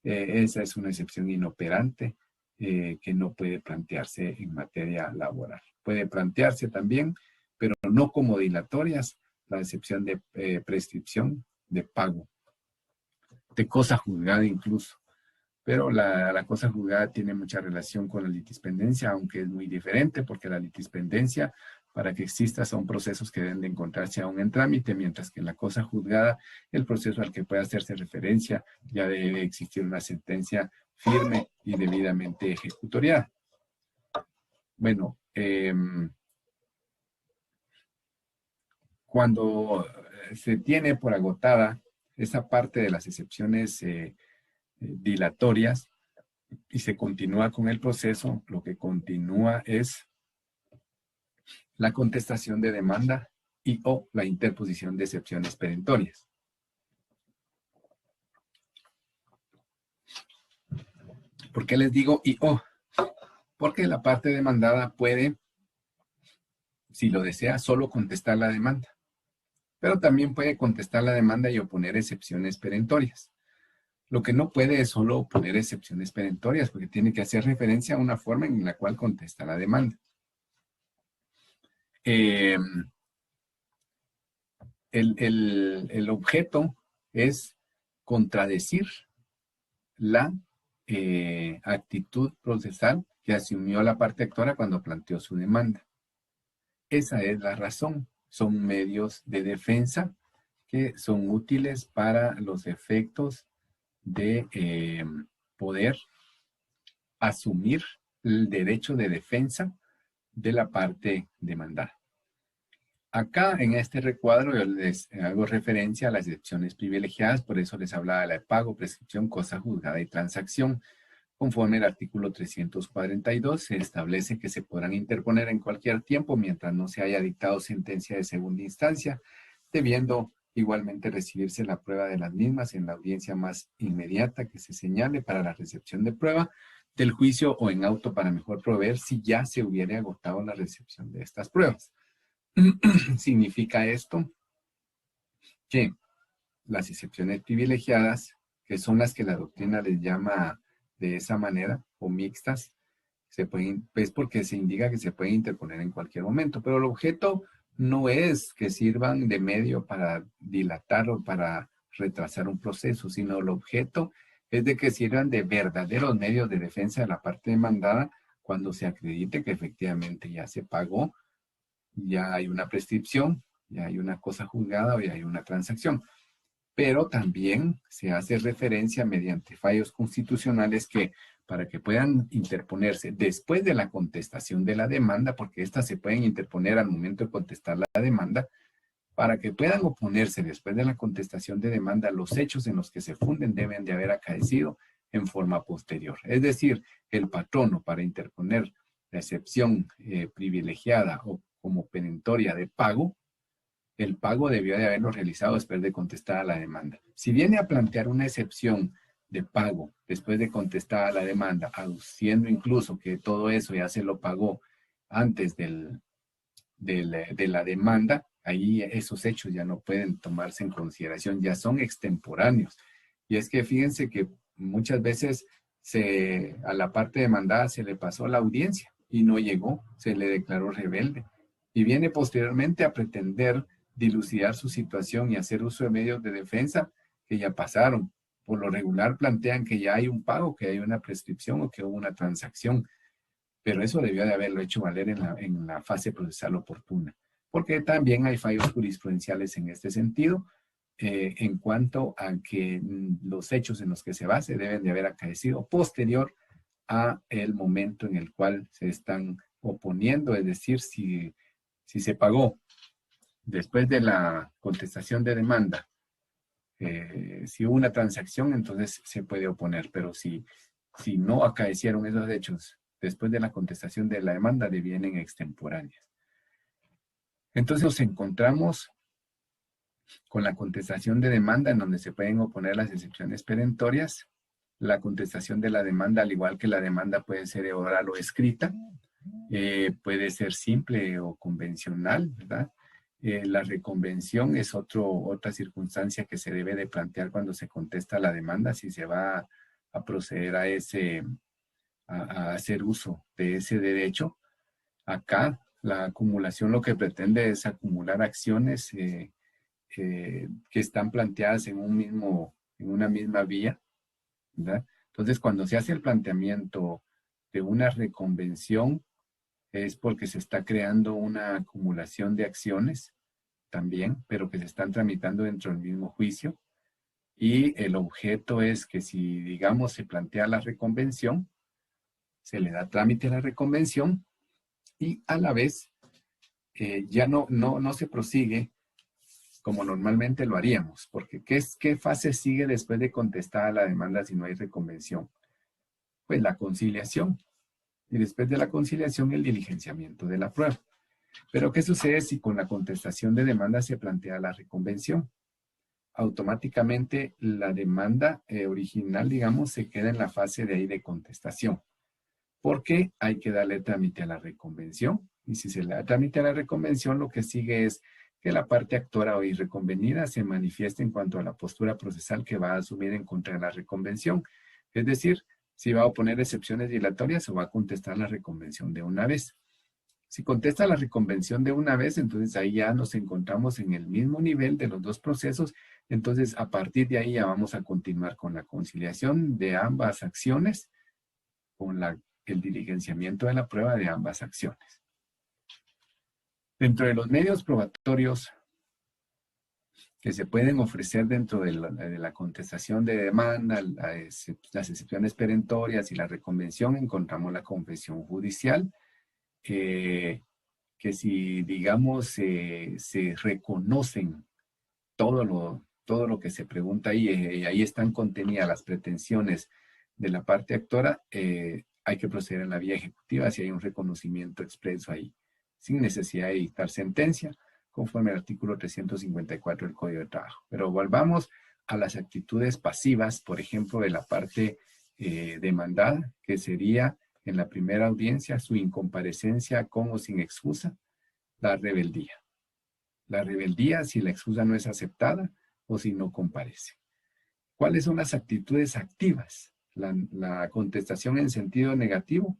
esa es una excepción inoperante que no puede plantearse en materia laboral. Puede plantearse también, pero no como dilatorias, la excepción de prescripción de pago, de cosa juzgada incluso. Pero la cosa juzgada tiene mucha relación con la litispendencia, aunque es muy diferente, porque la litispendencia, para que exista, son procesos que deben de encontrarse aún en trámite, mientras que en la cosa juzgada, el proceso al que puede hacerse referencia, ya debe existir una sentencia firme y debidamente ejecutoriada. Bueno, cuando se tiene por agotada esa parte de las excepciones dilatorias y se continúa con el proceso, lo que continúa es la contestación de demanda y o la interposición de excepciones perentorias. ¿Por qué les digo y o? Porque la parte demandada puede, si lo desea, solo contestar la demanda, pero también puede contestar la demanda y oponer excepciones perentorias. Lo que no puede es solo oponer excepciones perentorias, porque tiene que hacer referencia a una forma en la cual contesta la demanda. El objeto es contradecir la actitud procesal que asumió la parte actora cuando planteó su demanda. Esa es la razón. Son medios de defensa que son útiles para los efectos de poder asumir el derecho de defensa de la parte demandada. Acá en este recuadro yo les hago referencia a las excepciones privilegiadas, por eso les hablaba de la de pago, prescripción, cosa juzgada y transacción. Conforme el artículo 342, se establece que se podrán interponer en cualquier tiempo mientras no se haya dictado sentencia de segunda instancia, debiendo igualmente recibirse la prueba de las mismas en la audiencia más inmediata que se señale para la recepción de prueba del juicio o en auto para mejor proveer si ya se hubiera agotado la recepción de estas pruebas. Significa esto que las excepciones privilegiadas, que son las que la doctrina les llama de esa manera, o mixtas, se pueden, pues porque se indica que se pueden interponer en cualquier momento, pero el objeto no es que sirvan de medio para dilatar o para retrasar un proceso, sino el objeto es de que sirvan de verdaderos medios de defensa de la parte demandada cuando se acredite que efectivamente ya se pagó, ya hay una prescripción, ya hay una cosa juzgada o ya hay una transacción. Pero también se hace referencia mediante fallos constitucionales que para que puedan interponerse después de la contestación de la demanda, porque éstas se pueden interponer al momento de contestar la demanda, para que puedan oponerse después de la contestación de demanda, los hechos en los que se funden deben de haber acaecido en forma posterior. Es decir, el patrono para interponer la excepción privilegiada o como perentoria de pago, el pago debió de haberlo realizado después de contestada la demanda. Si viene a plantear una excepción de pago después de contestada la demanda, aduciendo incluso que todo eso ya se lo pagó antes de la demanda, ahí esos hechos ya no pueden tomarse en consideración, ya son extemporáneos. Y es que fíjense que muchas veces a la parte demandada se le pasó la audiencia y no llegó, se le declaró rebelde. Y viene posteriormente a pretender dilucidar su situación y hacer uso de medios de defensa que ya pasaron. Por lo regular plantean que ya hay un pago, que hay una prescripción o que hubo una transacción, pero eso debió de haberlo hecho valer en la fase procesal oportuna, porque también hay fallos jurisprudenciales en este sentido, en cuanto a que los hechos en los que se base deben de haber acaecido posterior a el momento en el cual se están oponiendo, es decir, si se pagó después de la contestación de demanda, si hubo una transacción, entonces se puede oponer, pero si no acaecieron esos hechos después de la contestación de la demanda, devienen extemporáneas. Entonces nos encontramos con la contestación de demanda en donde se pueden oponer las excepciones perentorias. La contestación de la demanda, al igual que la demanda puede ser oral o escrita, puede ser simple o convencional, ¿verdad? La reconvención es otra circunstancia que se debe de plantear cuando se contesta la demanda, si se va a proceder a hacer uso de ese derecho. Acá la acumulación lo que pretende es acumular acciones que están planteadas en una misma vía, ¿verdad? Entonces, cuando se hace el planteamiento de una reconvención, es porque se está creando una acumulación de acciones también, pero que se están tramitando dentro del mismo juicio. Y el objeto es que si, digamos, se plantea la reconvención, se le da trámite a la reconvención y a la vez ya no se prosigue como normalmente lo haríamos, porque ¿qué fase sigue después de contestada la demanda si no hay reconvención? Pues la conciliación. Y después de la conciliación, el diligenciamiento de la prueba. Pero ¿qué sucede si con la contestación de demanda se plantea la reconvención? Automáticamente la demanda original, digamos, se queda en la fase de ahí de contestación. Porque hay que darle trámite a la reconvención. Y si se le da trámite a la reconvención, lo que sigue es que la parte actora o irreconvenida se manifieste en cuanto a la postura procesal que va a asumir en contra de la reconvención. Es decir, si va a oponer excepciones dilatorias o va a contestar la reconvención de una vez. Si contesta la reconvención de una vez, entonces ahí ya nos encontramos en el mismo nivel de los dos procesos. Entonces, a partir de ahí ya vamos a continuar con la conciliación de ambas acciones, con el diligenciamiento de la prueba de ambas acciones. Dentro de los medios probatorios que se pueden ofrecer dentro de la contestación de demanda, las excepciones perentorias y la reconvención, encontramos la confesión judicial, que si, digamos, se reconocen todo lo que se pregunta ahí, y ahí están contenidas las pretensiones de la parte actora, hay que proceder en la vía ejecutiva si hay un reconocimiento expreso ahí, sin necesidad de dictar sentencia, conforme al artículo 354 del Código de Trabajo. Pero volvamos a las actitudes pasivas, por ejemplo, de la parte demandada, que sería en la primera audiencia su incomparecencia con o sin excusa, la rebeldía. La rebeldía si la excusa no es aceptada o si no comparece. ¿Cuáles son las actitudes activas? La contestación en sentido negativo,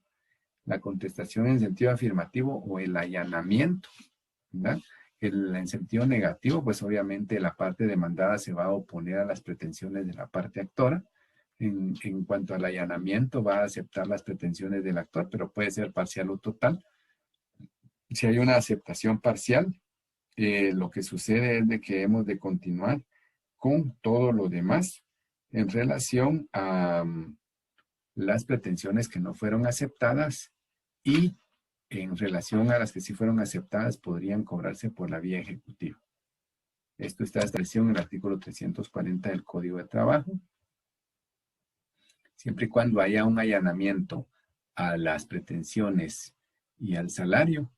la contestación en sentido afirmativo o el allanamiento, ¿verdad? En sentido negativo, pues obviamente la parte demandada se va a oponer a las pretensiones de la parte actora. En cuanto al allanamiento, va a aceptar las pretensiones del actor, pero puede ser parcial o total. Si hay una aceptación parcial, lo que sucede es de que hemos de continuar con todo lo demás en relación a las pretensiones que no fueron aceptadas y en relación a las que sí fueron aceptadas podrían cobrarse por la vía ejecutiva. Esto está establecido en el artículo 340 del Código de Trabajo. Siempre y cuando haya un allanamiento a las pretensiones y al salario,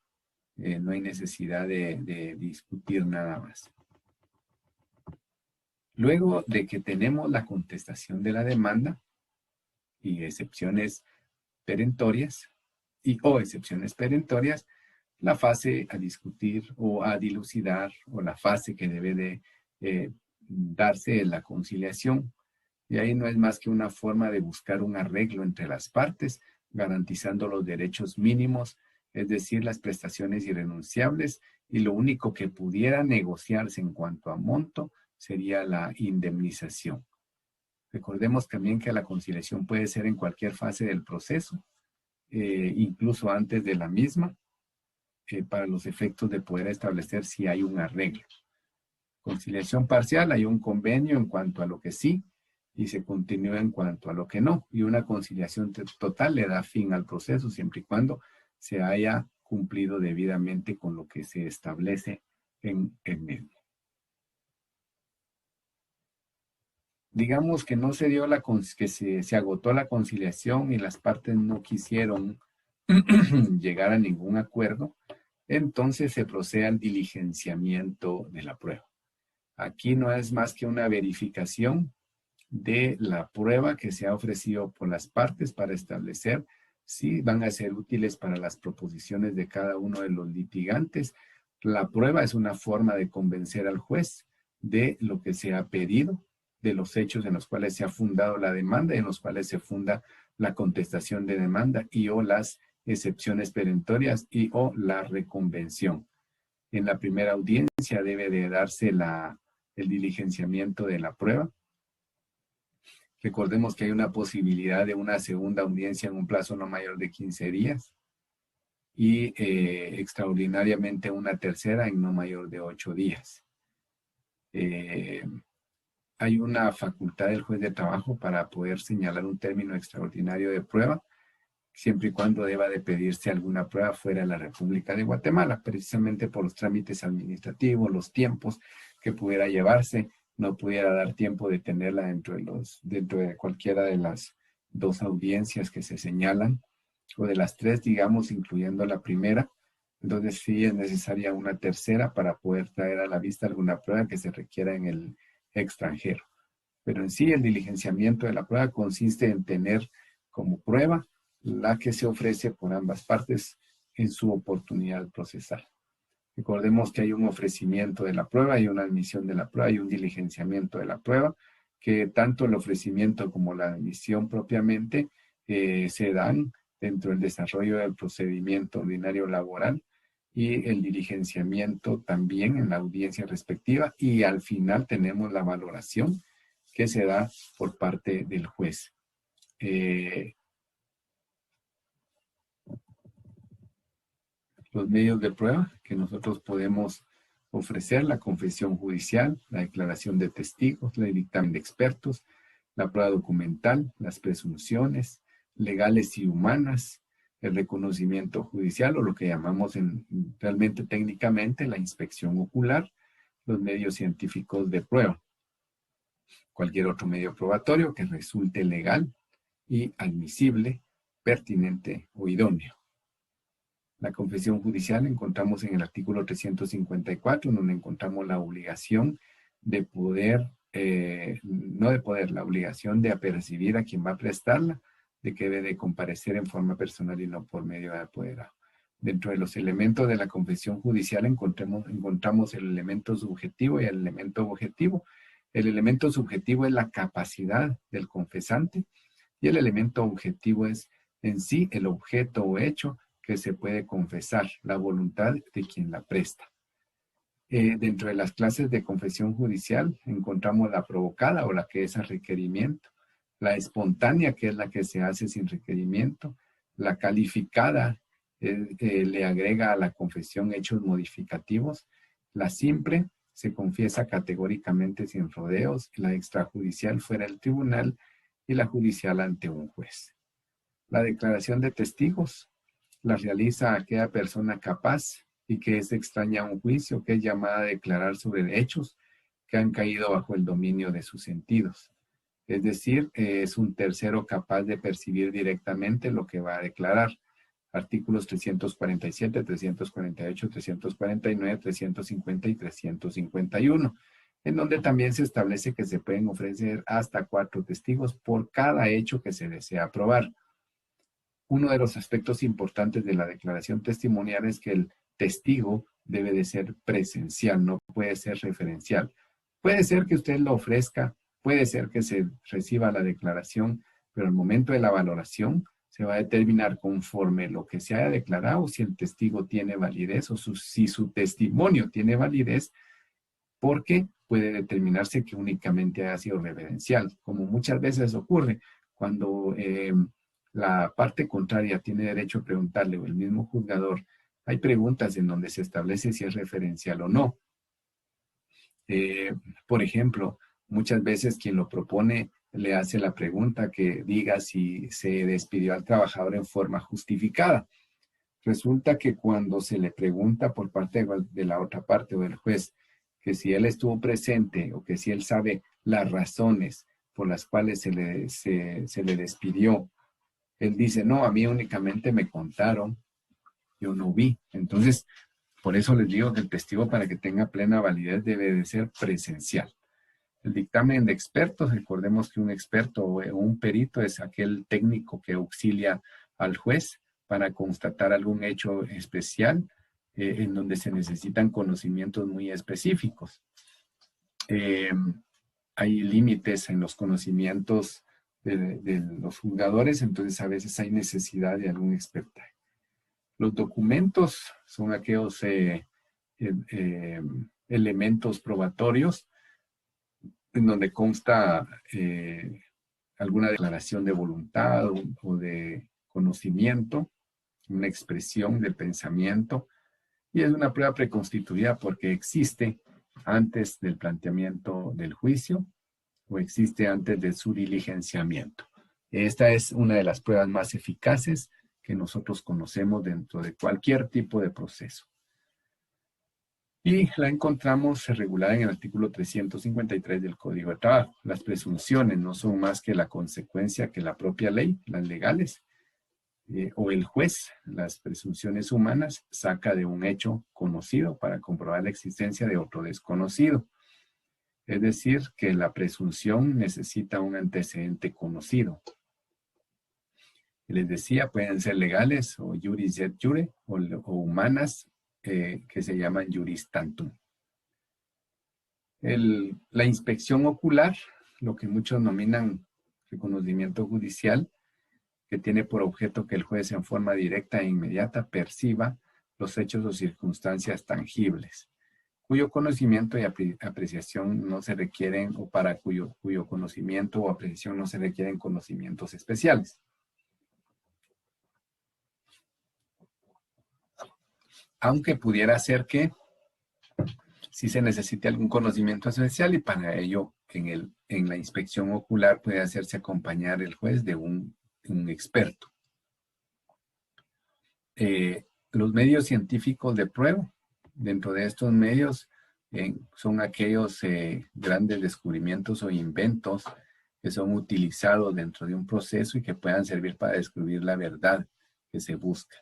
no hay necesidad de discutir nada más. Luego de que tenemos la contestación de la demanda y excepciones perentorias o excepciones perentorias, la fase a discutir o a dilucidar o la fase que debe de darse en la conciliación. Y ahí no es más que una forma de buscar un arreglo entre las partes, garantizando los derechos mínimos, es decir, las prestaciones irrenunciables, y lo único que pudiera negociarse en cuanto a monto sería la indemnización. Recordemos también que la conciliación puede ser en cualquier fase del proceso, incluso antes de la misma, para los efectos de poder establecer si hay un arreglo. Conciliación parcial, hay un convenio en cuanto a lo que sí, y se continúa en cuanto a lo que no. Y una conciliación total le da fin al proceso siempre y cuando se haya cumplido debidamente con lo que se establece en el mismo. Digamos que no se dio que se agotó la conciliación y las partes no quisieron llegar a ningún acuerdo, entonces se procede al diligenciamiento de la prueba. Aquí no es más que una verificación de la prueba que se ha ofrecido por las partes para establecer si van a ser útiles para las proposiciones de cada uno de los litigantes. La prueba es una forma de convencer al juez de lo que se ha pedido, de los hechos en los cuales se ha fundado la demanda y en los cuales se funda la contestación de demanda y o las excepciones perentorias y o la reconvención. En la primera audiencia debe de darse el diligenciamiento de la prueba. Recordemos que hay una posibilidad de una segunda audiencia en un plazo no mayor de 15 días y extraordinariamente una tercera en no mayor de 8 días. Hay una facultad del juez de trabajo para poder señalar un término extraordinario de prueba, siempre y cuando deba de pedirse alguna prueba fuera de la República de Guatemala, precisamente por los trámites administrativos, los tiempos que pudiera llevarse, no pudiera dar tiempo de tenerla dentro de cualquiera de las dos audiencias que se señalan, o de las tres, digamos, incluyendo la primera. Entonces sí es necesaria una tercera para poder traer a la vista alguna prueba que se requiera en el extranjero. Pero en sí el diligenciamiento de la prueba consiste en tener como prueba la que se ofrece por ambas partes en su oportunidad procesal. Recordemos que hay un ofrecimiento de la prueba, hay una admisión de la prueba, hay un diligenciamiento de la prueba, que tanto el ofrecimiento como la admisión propiamente se dan dentro del desarrollo del procedimiento ordinario laboral y el diligenciamiento también en la audiencia respectiva, y al final tenemos la valoración que se da por parte del juez. Los medios de prueba que nosotros podemos ofrecer: la confesión judicial, la declaración de testigos, el dictamen de expertos, la prueba documental, las presunciones legales y humanas, el reconocimiento judicial o lo que llamamos realmente técnicamente la inspección ocular, los medios científicos de prueba, cualquier otro medio probatorio que resulte legal y admisible, pertinente o idóneo. La confesión judicial encontramos en el artículo 354, donde encontramos la obligación de poder, la obligación de apercibir a quien va a prestarla, de que debe de comparecer en forma personal y no por medio de apoderado. Dentro de los elementos de la confesión judicial encontramos el elemento subjetivo y el elemento objetivo. El elemento subjetivo es la capacidad del confesante y el elemento objetivo es en sí el objeto o hecho que se puede confesar, la voluntad de quien la presta. Dentro de las clases de confesión judicial encontramos la provocada o la que es a requerimiento, la espontánea que es la que se hace sin requerimiento, la calificada le agrega a la confesión hechos modificativos, la simple se confiesa categóricamente sin rodeos, la extrajudicial fuera del tribunal y la judicial ante un juez. La declaración de testigos la realiza aquella persona capaz y que es extraña a un juicio, que es llamada a declarar sobre hechos que han caído bajo el dominio de sus sentidos. Es decir, es un tercero capaz de percibir directamente lo que va a declarar. Artículos 347, 348, 349, 350 y 351, en donde también se establece que se pueden ofrecer hasta 4 testigos por cada hecho que se desea probar. Uno de los aspectos importantes de la declaración testimonial es que el testigo debe de ser presencial, no puede ser referencial. Puede ser que usted lo ofrezca, puede ser que se reciba la declaración, pero al momento de la valoración se va a determinar conforme lo que se haya declarado si el testigo tiene validez o si su testimonio tiene validez, porque puede determinarse que únicamente haya sido referencial, como muchas veces ocurre cuando la parte contraria tiene derecho a preguntarle o el mismo juzgador. Hay preguntas en donde se establece si es referencial o no. Por ejemplo, muchas veces quien lo propone le hace la pregunta que diga si se despidió al trabajador en forma justificada. Resulta que cuando se le pregunta por parte de la otra parte o del juez que si él estuvo presente o que si él sabe las razones por las cuales se le despidió, él dice, no, a mí únicamente me contaron, yo no vi. Entonces, por eso les digo que el testigo, para que tenga plena validez, debe de ser presencial. El dictamen de expertos, recordemos que un experto o un perito es aquel técnico que auxilia al juez para constatar algún hecho especial en donde se necesitan conocimientos muy específicos. Hay límites en los conocimientos de los juzgadores, entonces a veces hay necesidad de algún expertaje. Los documentos son aquellos elementos probatorios en donde consta alguna declaración de voluntad o de conocimiento, una expresión del pensamiento, y es una prueba preconstituida porque existe antes del planteamiento del juicio o existe antes de su diligenciamiento. Esta es una de las pruebas más eficaces que nosotros conocemos dentro de cualquier tipo de proceso. Y la encontramos regulada en el artículo 353 del Código de Trabajo. Las presunciones no son más que la consecuencia que la propia ley, las legales, o el juez, las presunciones humanas, saca de un hecho conocido para comprobar la existencia de otro desconocido. Es decir, que la presunción necesita un antecedente conocido. Les decía, pueden ser legales o juris et jure o humanas, que se llaman juris tantum. La inspección ocular, lo que muchos nominan reconocimiento judicial, que tiene por objeto que el juez en forma directa e inmediata perciba los hechos o circunstancias tangibles, cuyo conocimiento y apreciación no se requieren, o para cuyo conocimiento o apreciación no se requieren conocimientos especiales. Aunque pudiera ser que sí se necesite algún conocimiento especial, y para ello en la inspección ocular puede hacerse acompañar el juez de un experto. Los medios científicos de prueba. Dentro de estos medios son aquellos grandes descubrimientos o inventos que son utilizados dentro de un proceso y que puedan servir para descubrir la verdad que se busca.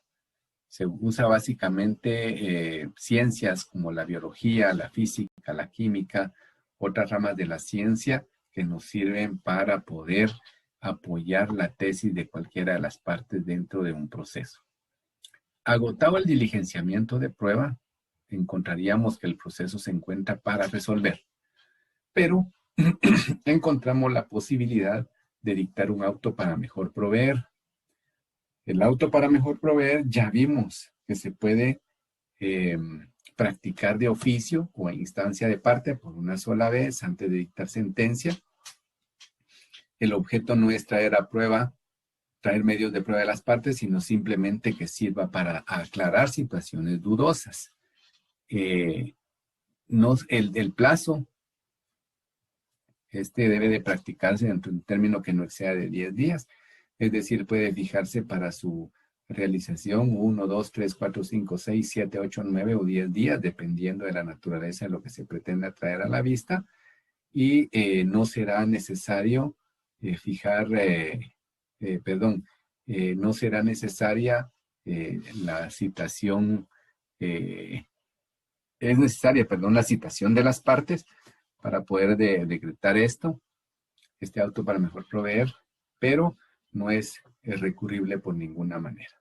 Se usa básicamente ciencias como la biología, la física, la química, otras ramas de la ciencia que nos sirven para poder apoyar la tesis de cualquiera de las partes dentro de un proceso. Agotado el diligenciamiento de prueba, encontraríamos que el proceso se encuentra para resolver, pero encontramos la posibilidad de dictar un auto para mejor proveer. El auto para mejor proveer ya vimos que se puede practicar de oficio o en instancia de parte por una sola vez antes de dictar sentencia. El objeto no es traer a prueba, traer medios de prueba de las partes, sino simplemente que sirva para aclarar situaciones dudosas. El plazo debe de practicarse dentro de un término que no exceda de 10 días. Es decir, puede fijarse para su realización 1, 2, 3, 4, 5, 6, 7, 8, 9 o 10 días, dependiendo de la naturaleza de lo que se pretenda traer a la vista. Y no será necesario no será necesaria la citación, es necesaria, la citación de las partes para poder decretar este auto para mejor proveer, pero no es recurrible por ninguna manera.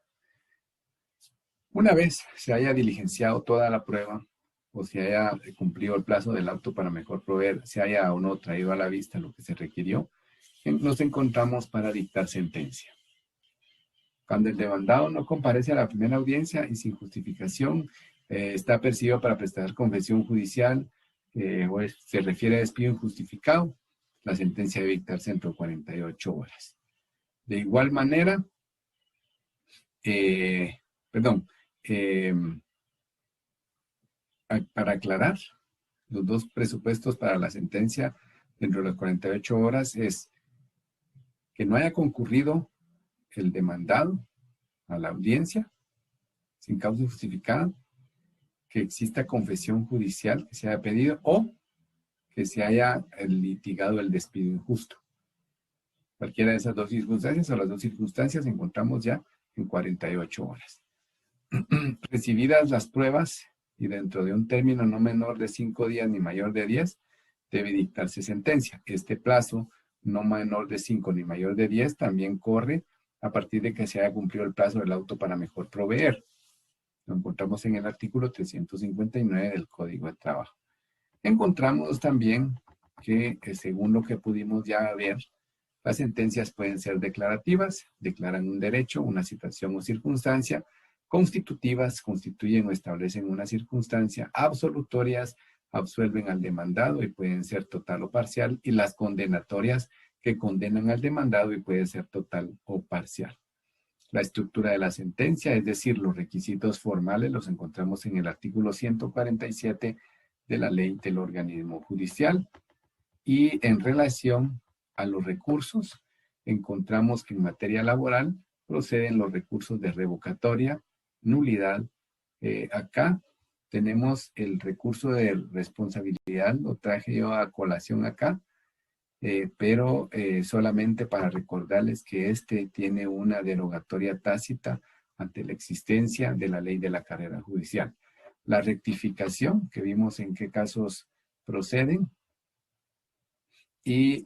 Una vez se haya diligenciado toda la prueba o se haya cumplido el plazo del auto para mejor proveer, se haya o no traído a la vista lo que se requirió, nos encontramos para dictar sentencia. Cuando el demandado no comparece a la primera audiencia y sin justificación está apercibido para prestar confesión judicial o se refiere a despido injustificado, la sentencia debe dictarse dentro de 48 horas. De igual manera, para aclarar, los dos presupuestos para la sentencia dentro de las 48 horas es que no haya concurrido el demandado a la audiencia sin causa justificada, que exista confesión judicial que se haya pedido o que se haya litigado el despido injusto. Cualquiera de esas dos circunstancias o las dos circunstancias encontramos ya en 48 horas. Recibidas las pruebas y dentro de un término no menor de 5 días ni mayor de 10, debe dictarse sentencia. Este plazo, no menor de 5 ni mayor de 10, también corre a partir de que se haya cumplido el plazo del auto para mejor proveer. Lo encontramos en el artículo 359 del Código de Trabajo. Encontramos también que, según lo que pudimos ya ver, las sentencias pueden ser declarativas, declaran un derecho, una situación o circunstancia, constitutivas, constituyen o establecen una circunstancia, absolutorias, absuelven al demandado y pueden ser total o parcial, y las condenatorias que condenan al demandado y puede ser total o parcial. La estructura de la sentencia, es decir, los requisitos formales, los encontramos en el artículo 147 de la ley del organismo judicial. Y en relación a los recursos, encontramos que en materia laboral proceden los recursos de revocatoria, nulidad. Acá tenemos el recurso de responsabilidad, lo traje yo a colación acá, pero solamente para recordarles que este tiene una derogatoria tácita ante la existencia de la ley de la carrera judicial. La rectificación, que vimos en qué casos proceden, y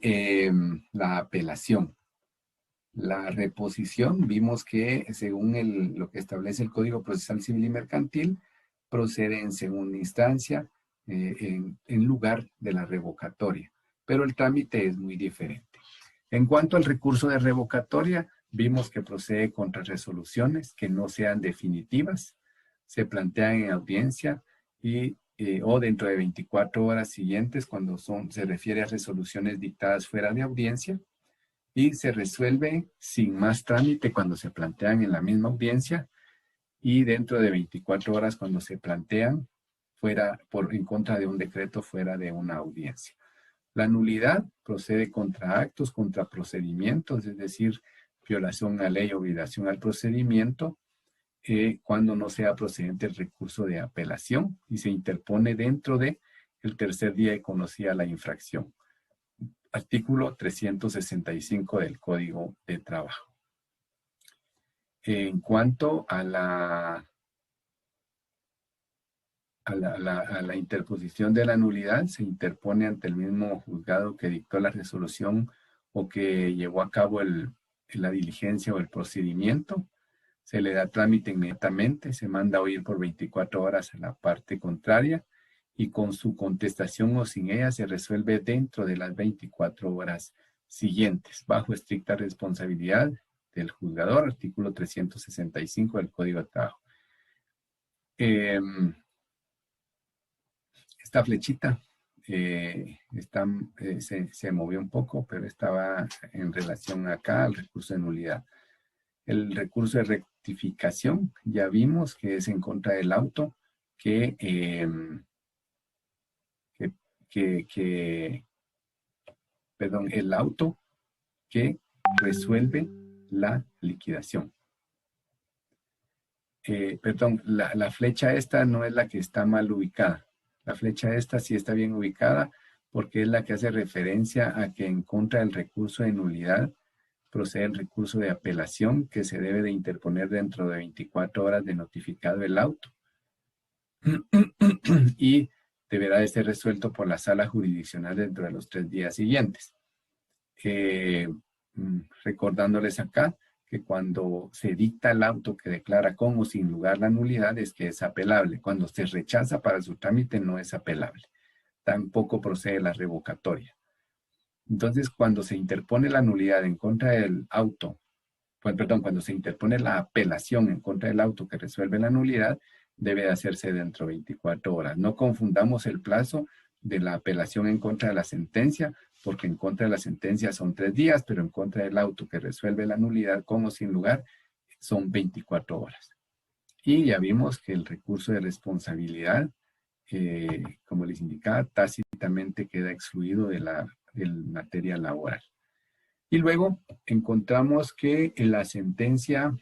la apelación. La reposición, vimos que según lo que establece el Código Procesal Civil y Mercantil, procede en segunda instancia en lugar de la revocatoria, pero el trámite es muy diferente. En cuanto al recurso de revocatoria, vimos que procede contra resoluciones que no sean definitivas, se plantean en audiencia o dentro de 24 horas siguientes cuando se refiere a resoluciones dictadas fuera de audiencia, y se resuelve sin más trámite cuando se plantean en la misma audiencia, y dentro de 24 horas cuando se plantean en contra de un decreto fuera de una audiencia. La nulidad procede contra actos, contra procedimientos, es decir, violación a ley o violación al procedimiento, cuando no sea procedente el recurso de apelación y se interpone dentro de el tercer día que conocía la infracción. Artículo 365 del Código de Trabajo. En cuanto a la interposición de la nulidad, se interpone ante el mismo juzgado que dictó la resolución o que llevó a cabo la diligencia o el procedimiento. Se le da trámite inmediatamente, se manda a oír por 24 horas a la parte contraria y con su contestación o sin ella se resuelve dentro de las 24 horas siguientes, bajo estricta responsabilidad del juzgador, artículo 365 del Código de Trabajo. Esta flechita se movió un poco, pero estaba en relación acá al recurso de nulidad. El recurso de rectificación, ya vimos que es en contra del auto el auto que resuelve la liquidación. La flecha esta no es la que está mal ubicada. La flecha esta sí está bien ubicada porque es la que hace referencia a que en contra del recurso de nulidad procede el recurso de apelación que se debe de interponer dentro de 24 horas de notificado el auto y deberá de ser resuelto por la sala jurisdiccional dentro de los 3 días siguientes. Recordándoles acá que cuando se dicta el auto que declara con o sin lugar la nulidad es que es apelable. Cuando se rechaza para su trámite no es apelable. Tampoco procede la revocatoria. Entonces, cuando se interpone la nulidad en contra del auto, cuando se interpone la apelación en contra del auto que resuelve la nulidad, debe de hacerse dentro de 24 horas. No confundamos el plazo de la apelación en contra de la sentencia, porque en contra de la sentencia son 3 días, pero en contra del auto que resuelve la nulidad con o sin lugar son 24 horas. Y ya vimos que el recurso de responsabilidad, como les indicaba, tácitamente queda excluido de la materia laboral. Y luego encontramos que en la sentencia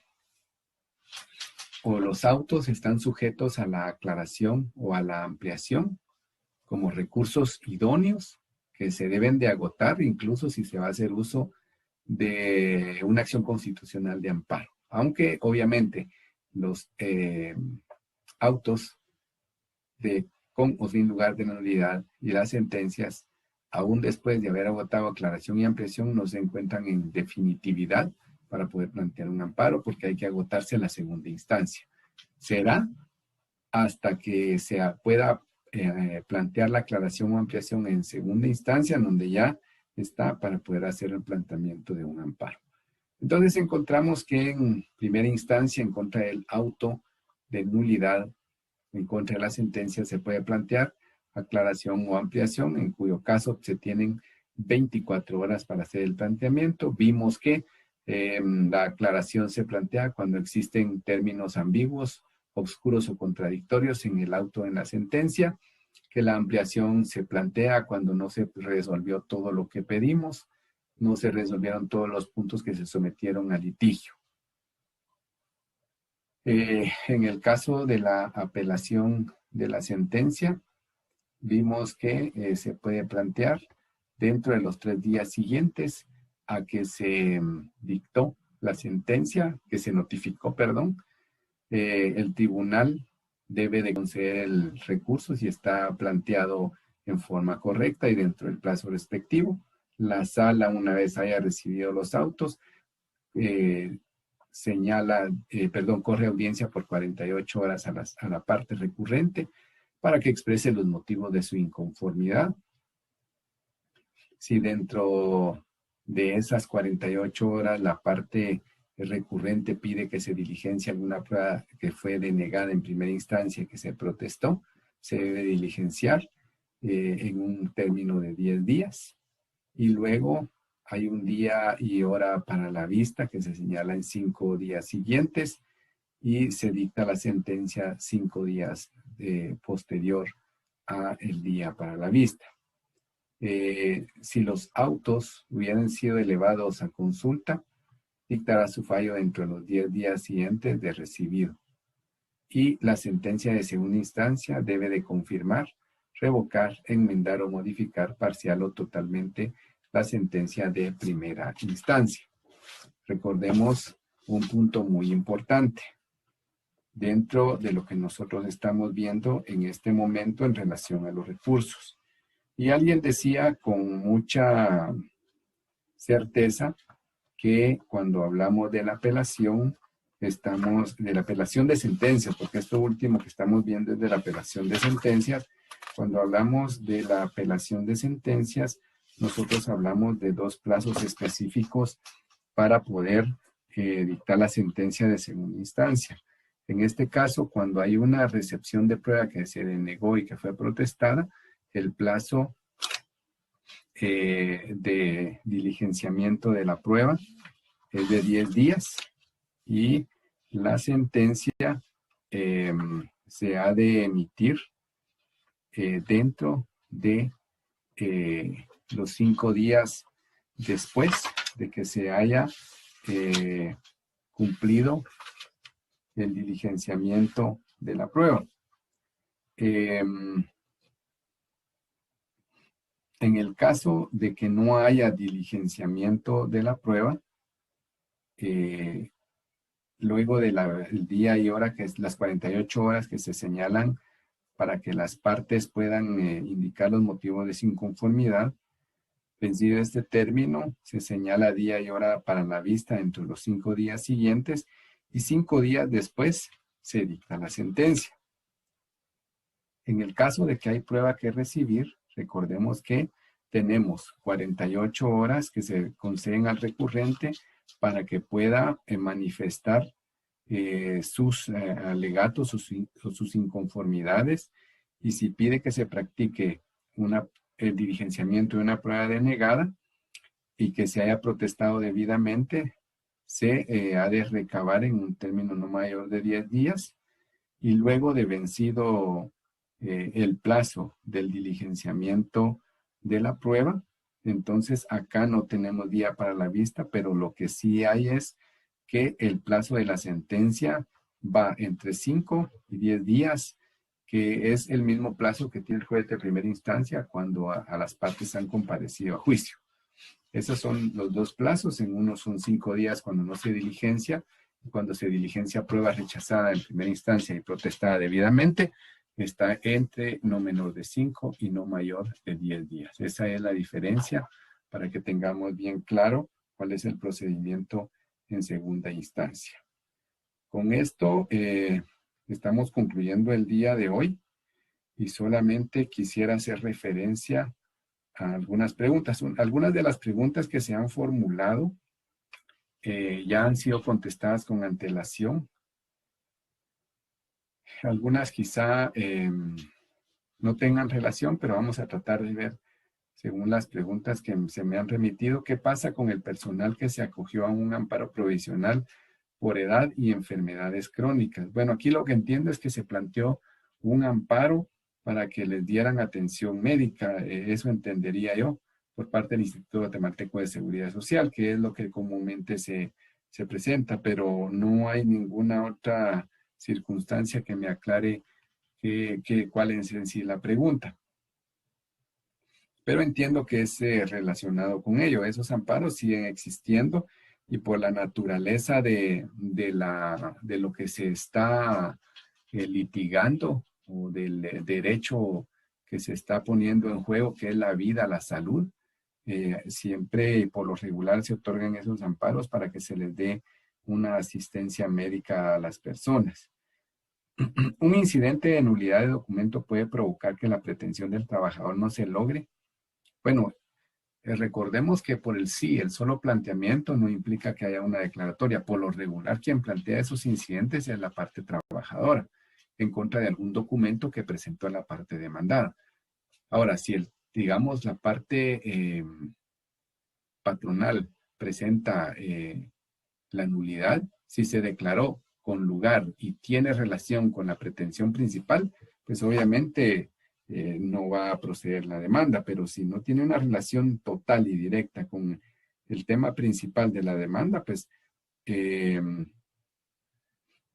o los autos están sujetos a la aclaración o a la ampliación como recursos idóneos que se deben de agotar, incluso si se va a hacer uso de una acción constitucional de amparo. Aunque obviamente los autos con o sin lugar de nulidad y las sentencias, aún después de haber agotado aclaración y ampliación, no se encuentran en definitividad para poder plantear un amparo porque hay que agotarse en la segunda instancia. Será hasta que se pueda plantear la aclaración o ampliación en segunda instancia, en donde ya está para poder hacer el planteamiento de un amparo. Entonces encontramos que en primera instancia, en contra del auto de nulidad, en contra de la sentencia, se puede plantear aclaración o ampliación, en cuyo caso se tienen 24 horas para hacer el planteamiento. Vimos que la aclaración se plantea cuando existen términos ambiguos, obscuros o contradictorios en el auto de la sentencia, que la ampliación se plantea cuando no se resolvió todo lo que pedimos, no se resolvieron todos los puntos que se sometieron a litigio. En el caso de la apelación de la sentencia, vimos que se puede plantear dentro de los 3 días siguientes a que se dictó la sentencia, que se notificó, perdón, el tribunal debe de conceder el recurso si está planteado en forma correcta y dentro del plazo respectivo. La sala, una vez haya recibido los autos, corre audiencia por 48 horas a la parte recurrente para que exprese los motivos de su inconformidad. Si dentro de esas 48 horas la parte recurrente pide que se diligencie alguna prueba que fue denegada en primera instancia y que se protestó, se debe diligenciar en un término de 10 días. Y luego hay un día y hora para la vista que se señala en 5 días siguientes y se dicta la sentencia 5 días posterior a el día para la vista. Si los autos hubieran sido elevados a consulta, dictará su fallo dentro de los 10 días siguientes de recibido. y la sentencia de segunda instancia debe de confirmar, revocar, enmendar o modificar parcial o totalmente la sentencia de primera instancia. Recordemos un punto muy importante dentro de lo que nosotros estamos viendo en este momento en relación a los recursos. Y alguien decía con mucha certeza que cuando hablamos de la apelación, estamos de la apelación de sentencias, porque esto último que estamos viendo es de la apelación de sentencias. Cuando hablamos de la apelación de sentencias, nosotros hablamos de dos plazos específicos para poder dictar la sentencia de segunda instancia. En este caso, cuando hay una recepción de prueba que se denegó y que fue protestada, el plazo de diligenciamiento de la prueba es de 10 días y la sentencia se ha de emitir dentro de los 5 días después de que se haya cumplido el diligenciamiento de la prueba. En el caso de que no haya diligenciamiento de la prueba, luego del día y hora, que es las 48 horas que se señalan para que las partes puedan indicar los motivos de su inconformidad, vencido este término, se señala día y hora para la vista entre los 5 días siguientes y 5 días después se dicta la sentencia. En el caso de que hay prueba que recibir, recordemos que tenemos 48 horas que se conceden al recurrente para que pueda manifestar sus alegatos o sus inconformidades, y si pide que se practique el diligenciamiento de una prueba denegada y que se haya protestado debidamente, se ha de recabar en un término no mayor de 10 días y luego de vencido el plazo del diligenciamiento de la prueba, entonces acá no tenemos día para la vista, pero lo que sí hay es que el plazo de la sentencia va entre 5 y 10 días, que es el mismo plazo que tiene el juez de primera instancia cuando a las partes han comparecido a juicio. Esos son los dos plazos. En uno son 5 días cuando no se diligencia, y cuando se diligencia prueba rechazada en primera instancia y protestada debidamente, está entre no menor de 5 y no mayor de 10 días. Esa es la diferencia para que tengamos bien claro cuál es el procedimiento en segunda instancia. Con esto estamos concluyendo el día de hoy y solamente quisiera hacer referencia a algunas preguntas. Algunas de las preguntas que se han formulado ya han sido contestadas con antelación. Algunas quizá no tengan relación, pero vamos a tratar de ver, según las preguntas que se me han remitido, qué pasa con el personal que se acogió a un amparo provisional por edad y enfermedades crónicas. Bueno, aquí lo que entiendo es que se planteó un amparo para que les dieran atención médica, eso entendería yo, por parte del Instituto Guatemalteco de Seguridad Social, que es lo que comúnmente se presenta, pero no hay ninguna otra circunstancia que me aclare cuál es en sí la pregunta. Pero entiendo que es relacionado con ello. Esos amparos siguen existiendo y por la naturaleza de lo que se está litigando o del derecho que se está poniendo en juego, que es la vida, la salud, siempre y por lo regular se otorgan esos amparos para que se les dé una asistencia médica a las personas. Un incidente de nulidad de documento puede provocar que la pretensión del trabajador no se logre. Bueno, recordemos que por el solo planteamiento no implica que haya una declaratoria. Por lo regular, quien plantea esos incidentes es la parte trabajadora, en contra de algún documento que presentó la parte demandada. Ahora, si digamos, la parte patronal presenta la nulidad, si se declaró con lugar y tiene relación con la pretensión principal, pues obviamente no va a proceder la demanda, pero si no tiene una relación total y directa con el tema principal de la demanda, pues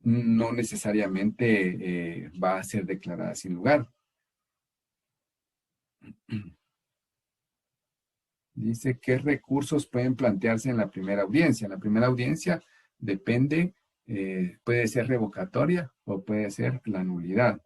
no necesariamente va a ser declarada sin lugar. Dice, ¿qué recursos pueden plantearse en la primera audiencia? En la primera audiencia depende, puede ser revocatoria o puede ser la nulidad.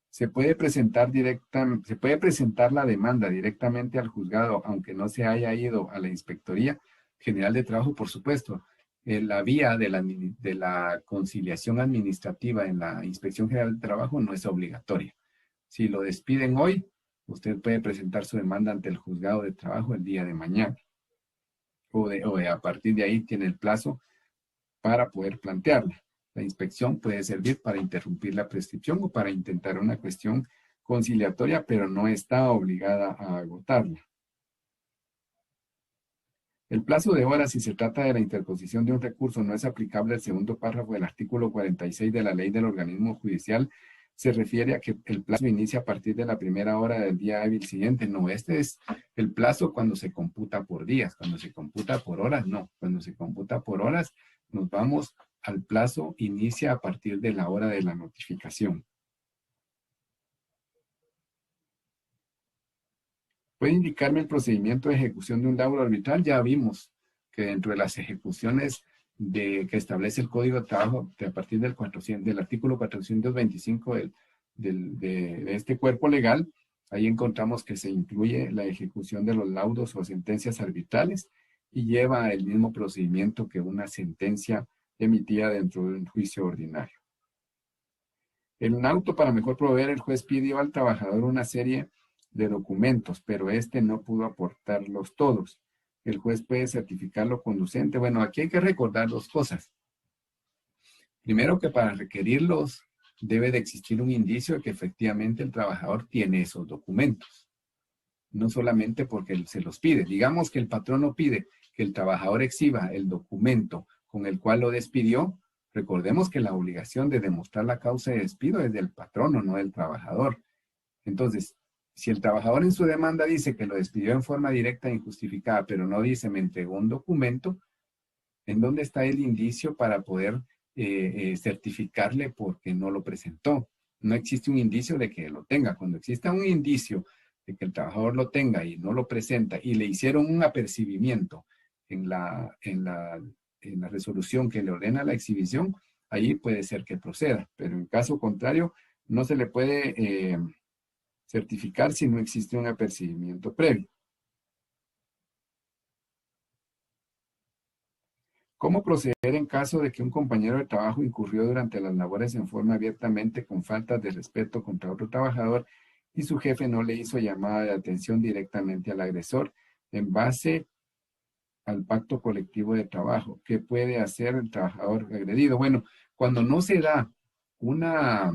Se puede presentar se puede presentar la demanda directamente al juzgado, aunque no se haya ido a la Inspectoría General de Trabajo, por supuesto. La vía de la conciliación administrativa en la Inspección General de Trabajo no es obligatoria. Si lo despiden hoy, usted puede presentar su demanda ante el juzgado de trabajo el día de mañana. A partir de ahí tiene el plazo para poder plantearla. La inspección puede servir para interrumpir la prescripción o para intentar una cuestión conciliatoria, pero no está obligada a agotarla. El plazo de horas, si se trata de la interposición de un recurso, no es aplicable al segundo párrafo del artículo 46 de la Ley del Organismo Judicial. Se refiere a que el plazo inicia a partir de la primera hora del día hábil siguiente. No, este es el plazo cuando se computa por días. Cuando se computa por horas, no. Cuando se computa por horas, nos vamos al plazo inicia a partir de la hora de la notificación. ¿Puede indicarme el procedimiento de ejecución de un laudo arbitral? Ya vimos que dentro de las ejecuciones que establece el Código de Trabajo, a partir del artículo 425 de este cuerpo legal, ahí encontramos que se incluye la ejecución de los laudos o sentencias arbitrales y lleva el mismo procedimiento que una sentencia emitida dentro de un juicio ordinario. En un auto para mejor proveer, el juez pidió al trabajador una serie de documentos, pero este no pudo aportarlos todos. El juez puede certificarlo conducente. Bueno, aquí hay que recordar dos cosas. Primero, que para requerirlos debe de existir un indicio de que efectivamente el trabajador tiene esos documentos. No solamente porque se los pide. Digamos que el patrono pide que el trabajador exhiba el documento con el cual lo despidió. Recordemos que la obligación de demostrar la causa de despido es del patrono, no del trabajador. Entonces, si el trabajador en su demanda dice que lo despidió en forma directa e injustificada, pero no dice me entregó un documento, ¿en dónde está el indicio para poder certificarle porque no lo presentó? No existe un indicio de que lo tenga. Cuando exista un indicio de que el trabajador lo tenga y no lo presenta y le hicieron un apercibimiento en la resolución que le ordena la exhibición, ahí puede ser que proceda. Pero en caso contrario, no se le puede certificar si no existe un apercibimiento previo. ¿Cómo proceder en caso de que un compañero de trabajo incurrió durante las labores en forma abiertamente con faltas de respeto contra otro trabajador y su jefe no le hizo llamada de atención directamente al agresor en base al pacto colectivo de trabajo? ¿Qué puede hacer el trabajador agredido? Bueno, cuando no se da una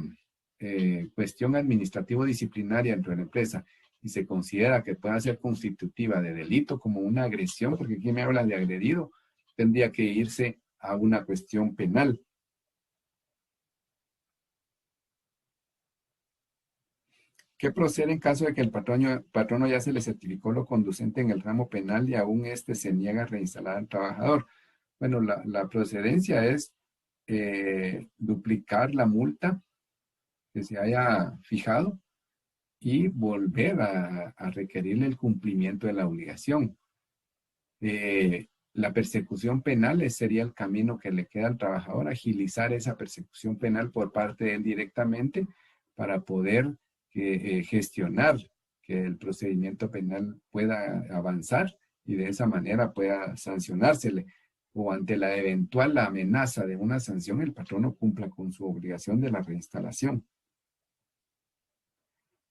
cuestión administrativo-disciplinaria dentro de la empresa y se considera que pueda ser constitutiva de delito como una agresión, porque aquí me habla de agredido, tendría que irse a una cuestión penal. ¿Qué procede en caso de que el patrono ya se le certificó lo conducente en el ramo penal y aún éste se niega a reinstalar al trabajador? Bueno, la procedencia es duplicar la multa que se haya fijado y volver a requerirle el cumplimiento de la obligación. La persecución penal sería el camino que le queda al trabajador, agilizar esa persecución penal por parte de él directamente para poder gestionar que el procedimiento penal pueda avanzar y de esa manera pueda sancionársele. O ante la eventual amenaza de una sanción, el patrono cumpla con su obligación de la reinstalación.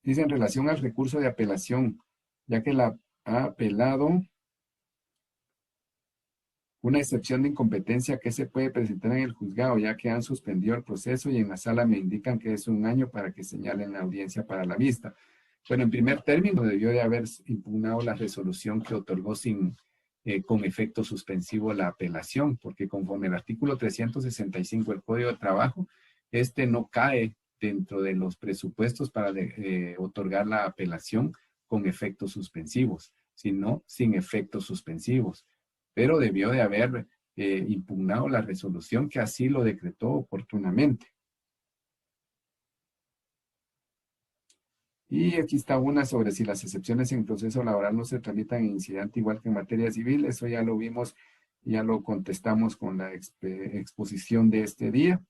Dice en relación al recurso de apelación, ya que la ha apelado una excepción de incompetencia que se puede presentar en el juzgado, ya que han suspendido el proceso y en la sala me indican que es 1 año para que señalen la audiencia para la vista. Bueno, en primer término, debió de haber impugnado la resolución que otorgó con efecto suspensivo la apelación, porque conforme el artículo 365 del Código de Trabajo, este no cae dentro de los presupuestos para otorgar la apelación con efectos suspensivos, sino sin efectos suspensivos. Pero debió de haber impugnado la resolución que así lo decretó oportunamente. Y aquí está una sobre si las excepciones en proceso laboral no se tramitan en incidente igual que en materia civil. Eso ya lo vimos, ya lo contestamos con la exposición de este día.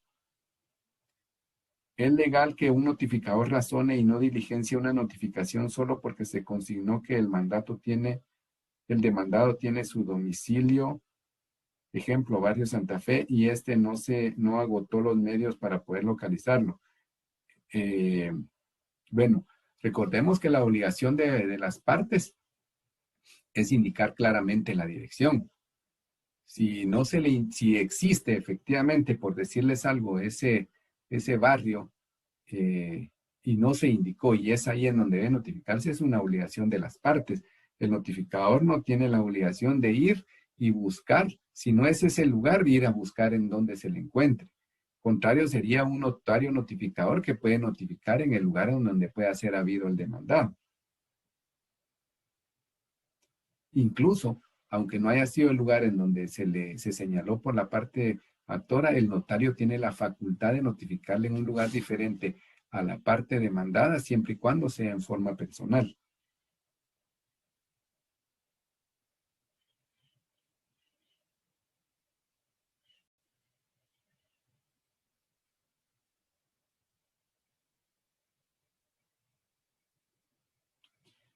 ¿Es legal que un notificador razone y no diligencia una notificación solo porque se consignó que el demandado tiene su domicilio, ejemplo, Barrio Santa Fe, y este no agotó los medios para poder localizarlo? Bueno, recordemos que la obligación de las partes es indicar claramente la dirección. Si existe efectivamente, por decirles algo, ese barrio, y no se indicó, y es ahí en donde debe notificarse, es una obligación de las partes. El notificador no tiene la obligación de ir y buscar, si no es ese lugar, ir a buscar en donde se le encuentre. Contrario sería un notario notificador que puede notificar en el lugar en donde pueda ser habido el demandado. Incluso, aunque no haya sido el lugar en donde se señaló por la parte actora, el notario tiene la facultad de notificarle en un lugar diferente a la parte demandada, siempre y cuando sea en forma personal.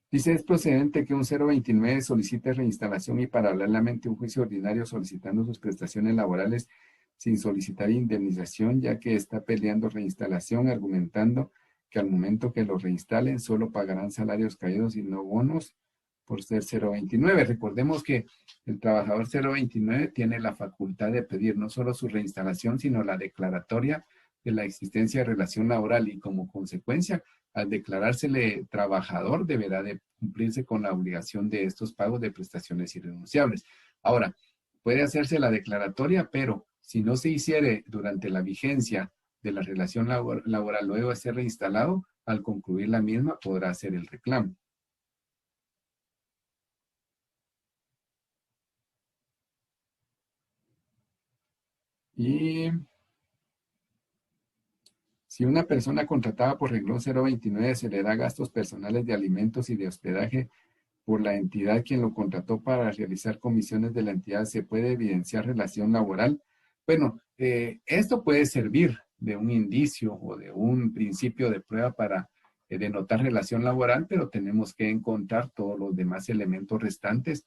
Dice, es procedente que un 029 solicite reinstalación y paralelamente un juicio ordinario solicitando sus prestaciones laborales sin solicitar indemnización, ya que está peleando reinstalación, argumentando que al momento que lo reinstalen solo pagarán salarios caídos y no bonos por ser 029. Recordemos que el trabajador 029 tiene la facultad de pedir no solo su reinstalación, sino la declaratoria de la existencia de relación laboral, y como consecuencia, al declarársele trabajador, deberá de cumplirse con la obligación de estos pagos de prestaciones irrenunciables. Ahora, puede hacerse la declaratoria, pero si no se hiciere durante la vigencia de la relación laboral luego de ser reinstalado, al concluir la misma podrá hacer el reclamo. Y si una persona contratada por renglón 029 se le da gastos personales de alimentos y de hospedaje por la entidad quien lo contrató para realizar comisiones de la entidad, ¿se puede evidenciar relación laboral? Bueno, esto puede servir de un indicio o de un principio de prueba para denotar relación laboral, pero tenemos que encontrar todos los demás elementos restantes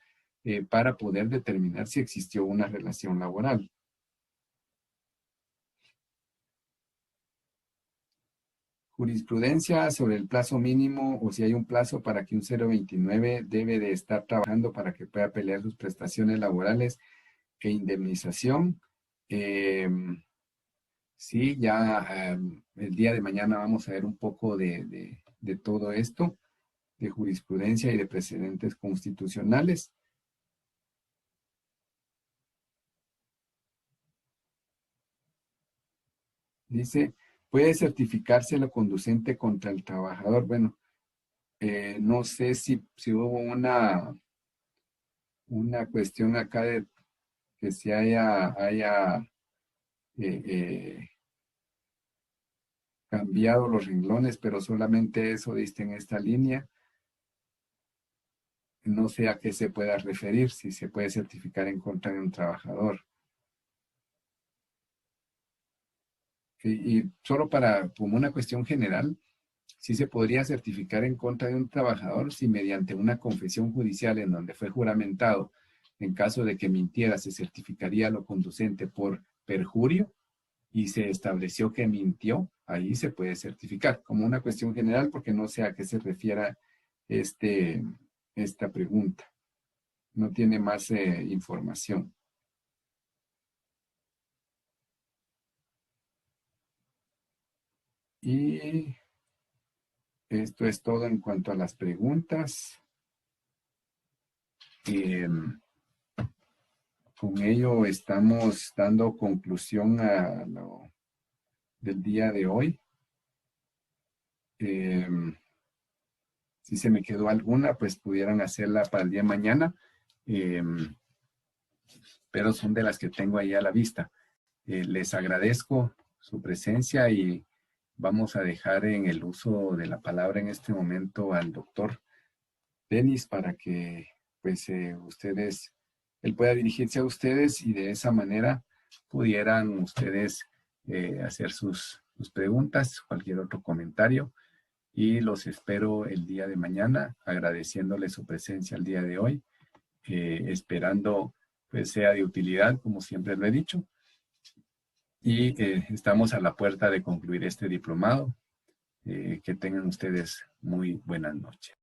para poder determinar si existió una relación laboral. Jurisprudencia sobre el plazo mínimo o si hay un plazo para que un 029 debe de estar trabajando para que pueda pelear sus prestaciones laborales e indemnización. Sí, ya el día de mañana vamos a ver un poco de todo esto, de jurisprudencia y de precedentes constitucionales. Dice, puede certificarse lo conducente contra el trabajador. Bueno, no sé si hubo una cuestión acá de que se haya cambiado los renglones, pero solamente eso diste en esta línea. No sé a qué se pueda referir, si se puede certificar en contra de un trabajador. Y solo como una cuestión general, sí se podría certificar en contra de un trabajador si mediante una confesión judicial en donde fue juramentado, en caso de que mintiera, se certificaría lo conducente por perjurio y se estableció que mintió, ahí se puede certificar como una cuestión general, porque no sé a qué se refiera esta pregunta. No tiene más información. Y esto es todo en cuanto a las preguntas. Con ello estamos dando conclusión a lo del día de hoy. Si se me quedó alguna, pues pudieran hacerla para el día de mañana. pero son de las que tengo ahí a la vista. Les agradezco su presencia y vamos a dejar en el uso de la palabra en este momento al doctor Denis para que pues él pueda dirigirse a ustedes y de esa manera pudieran ustedes hacer sus preguntas, cualquier otro comentario y los espero el día de mañana agradeciéndole su presencia el día de hoy, esperando pues sea de utilidad como siempre lo he dicho y estamos a la puerta de concluir este diplomado. Que tengan ustedes muy buenas noches.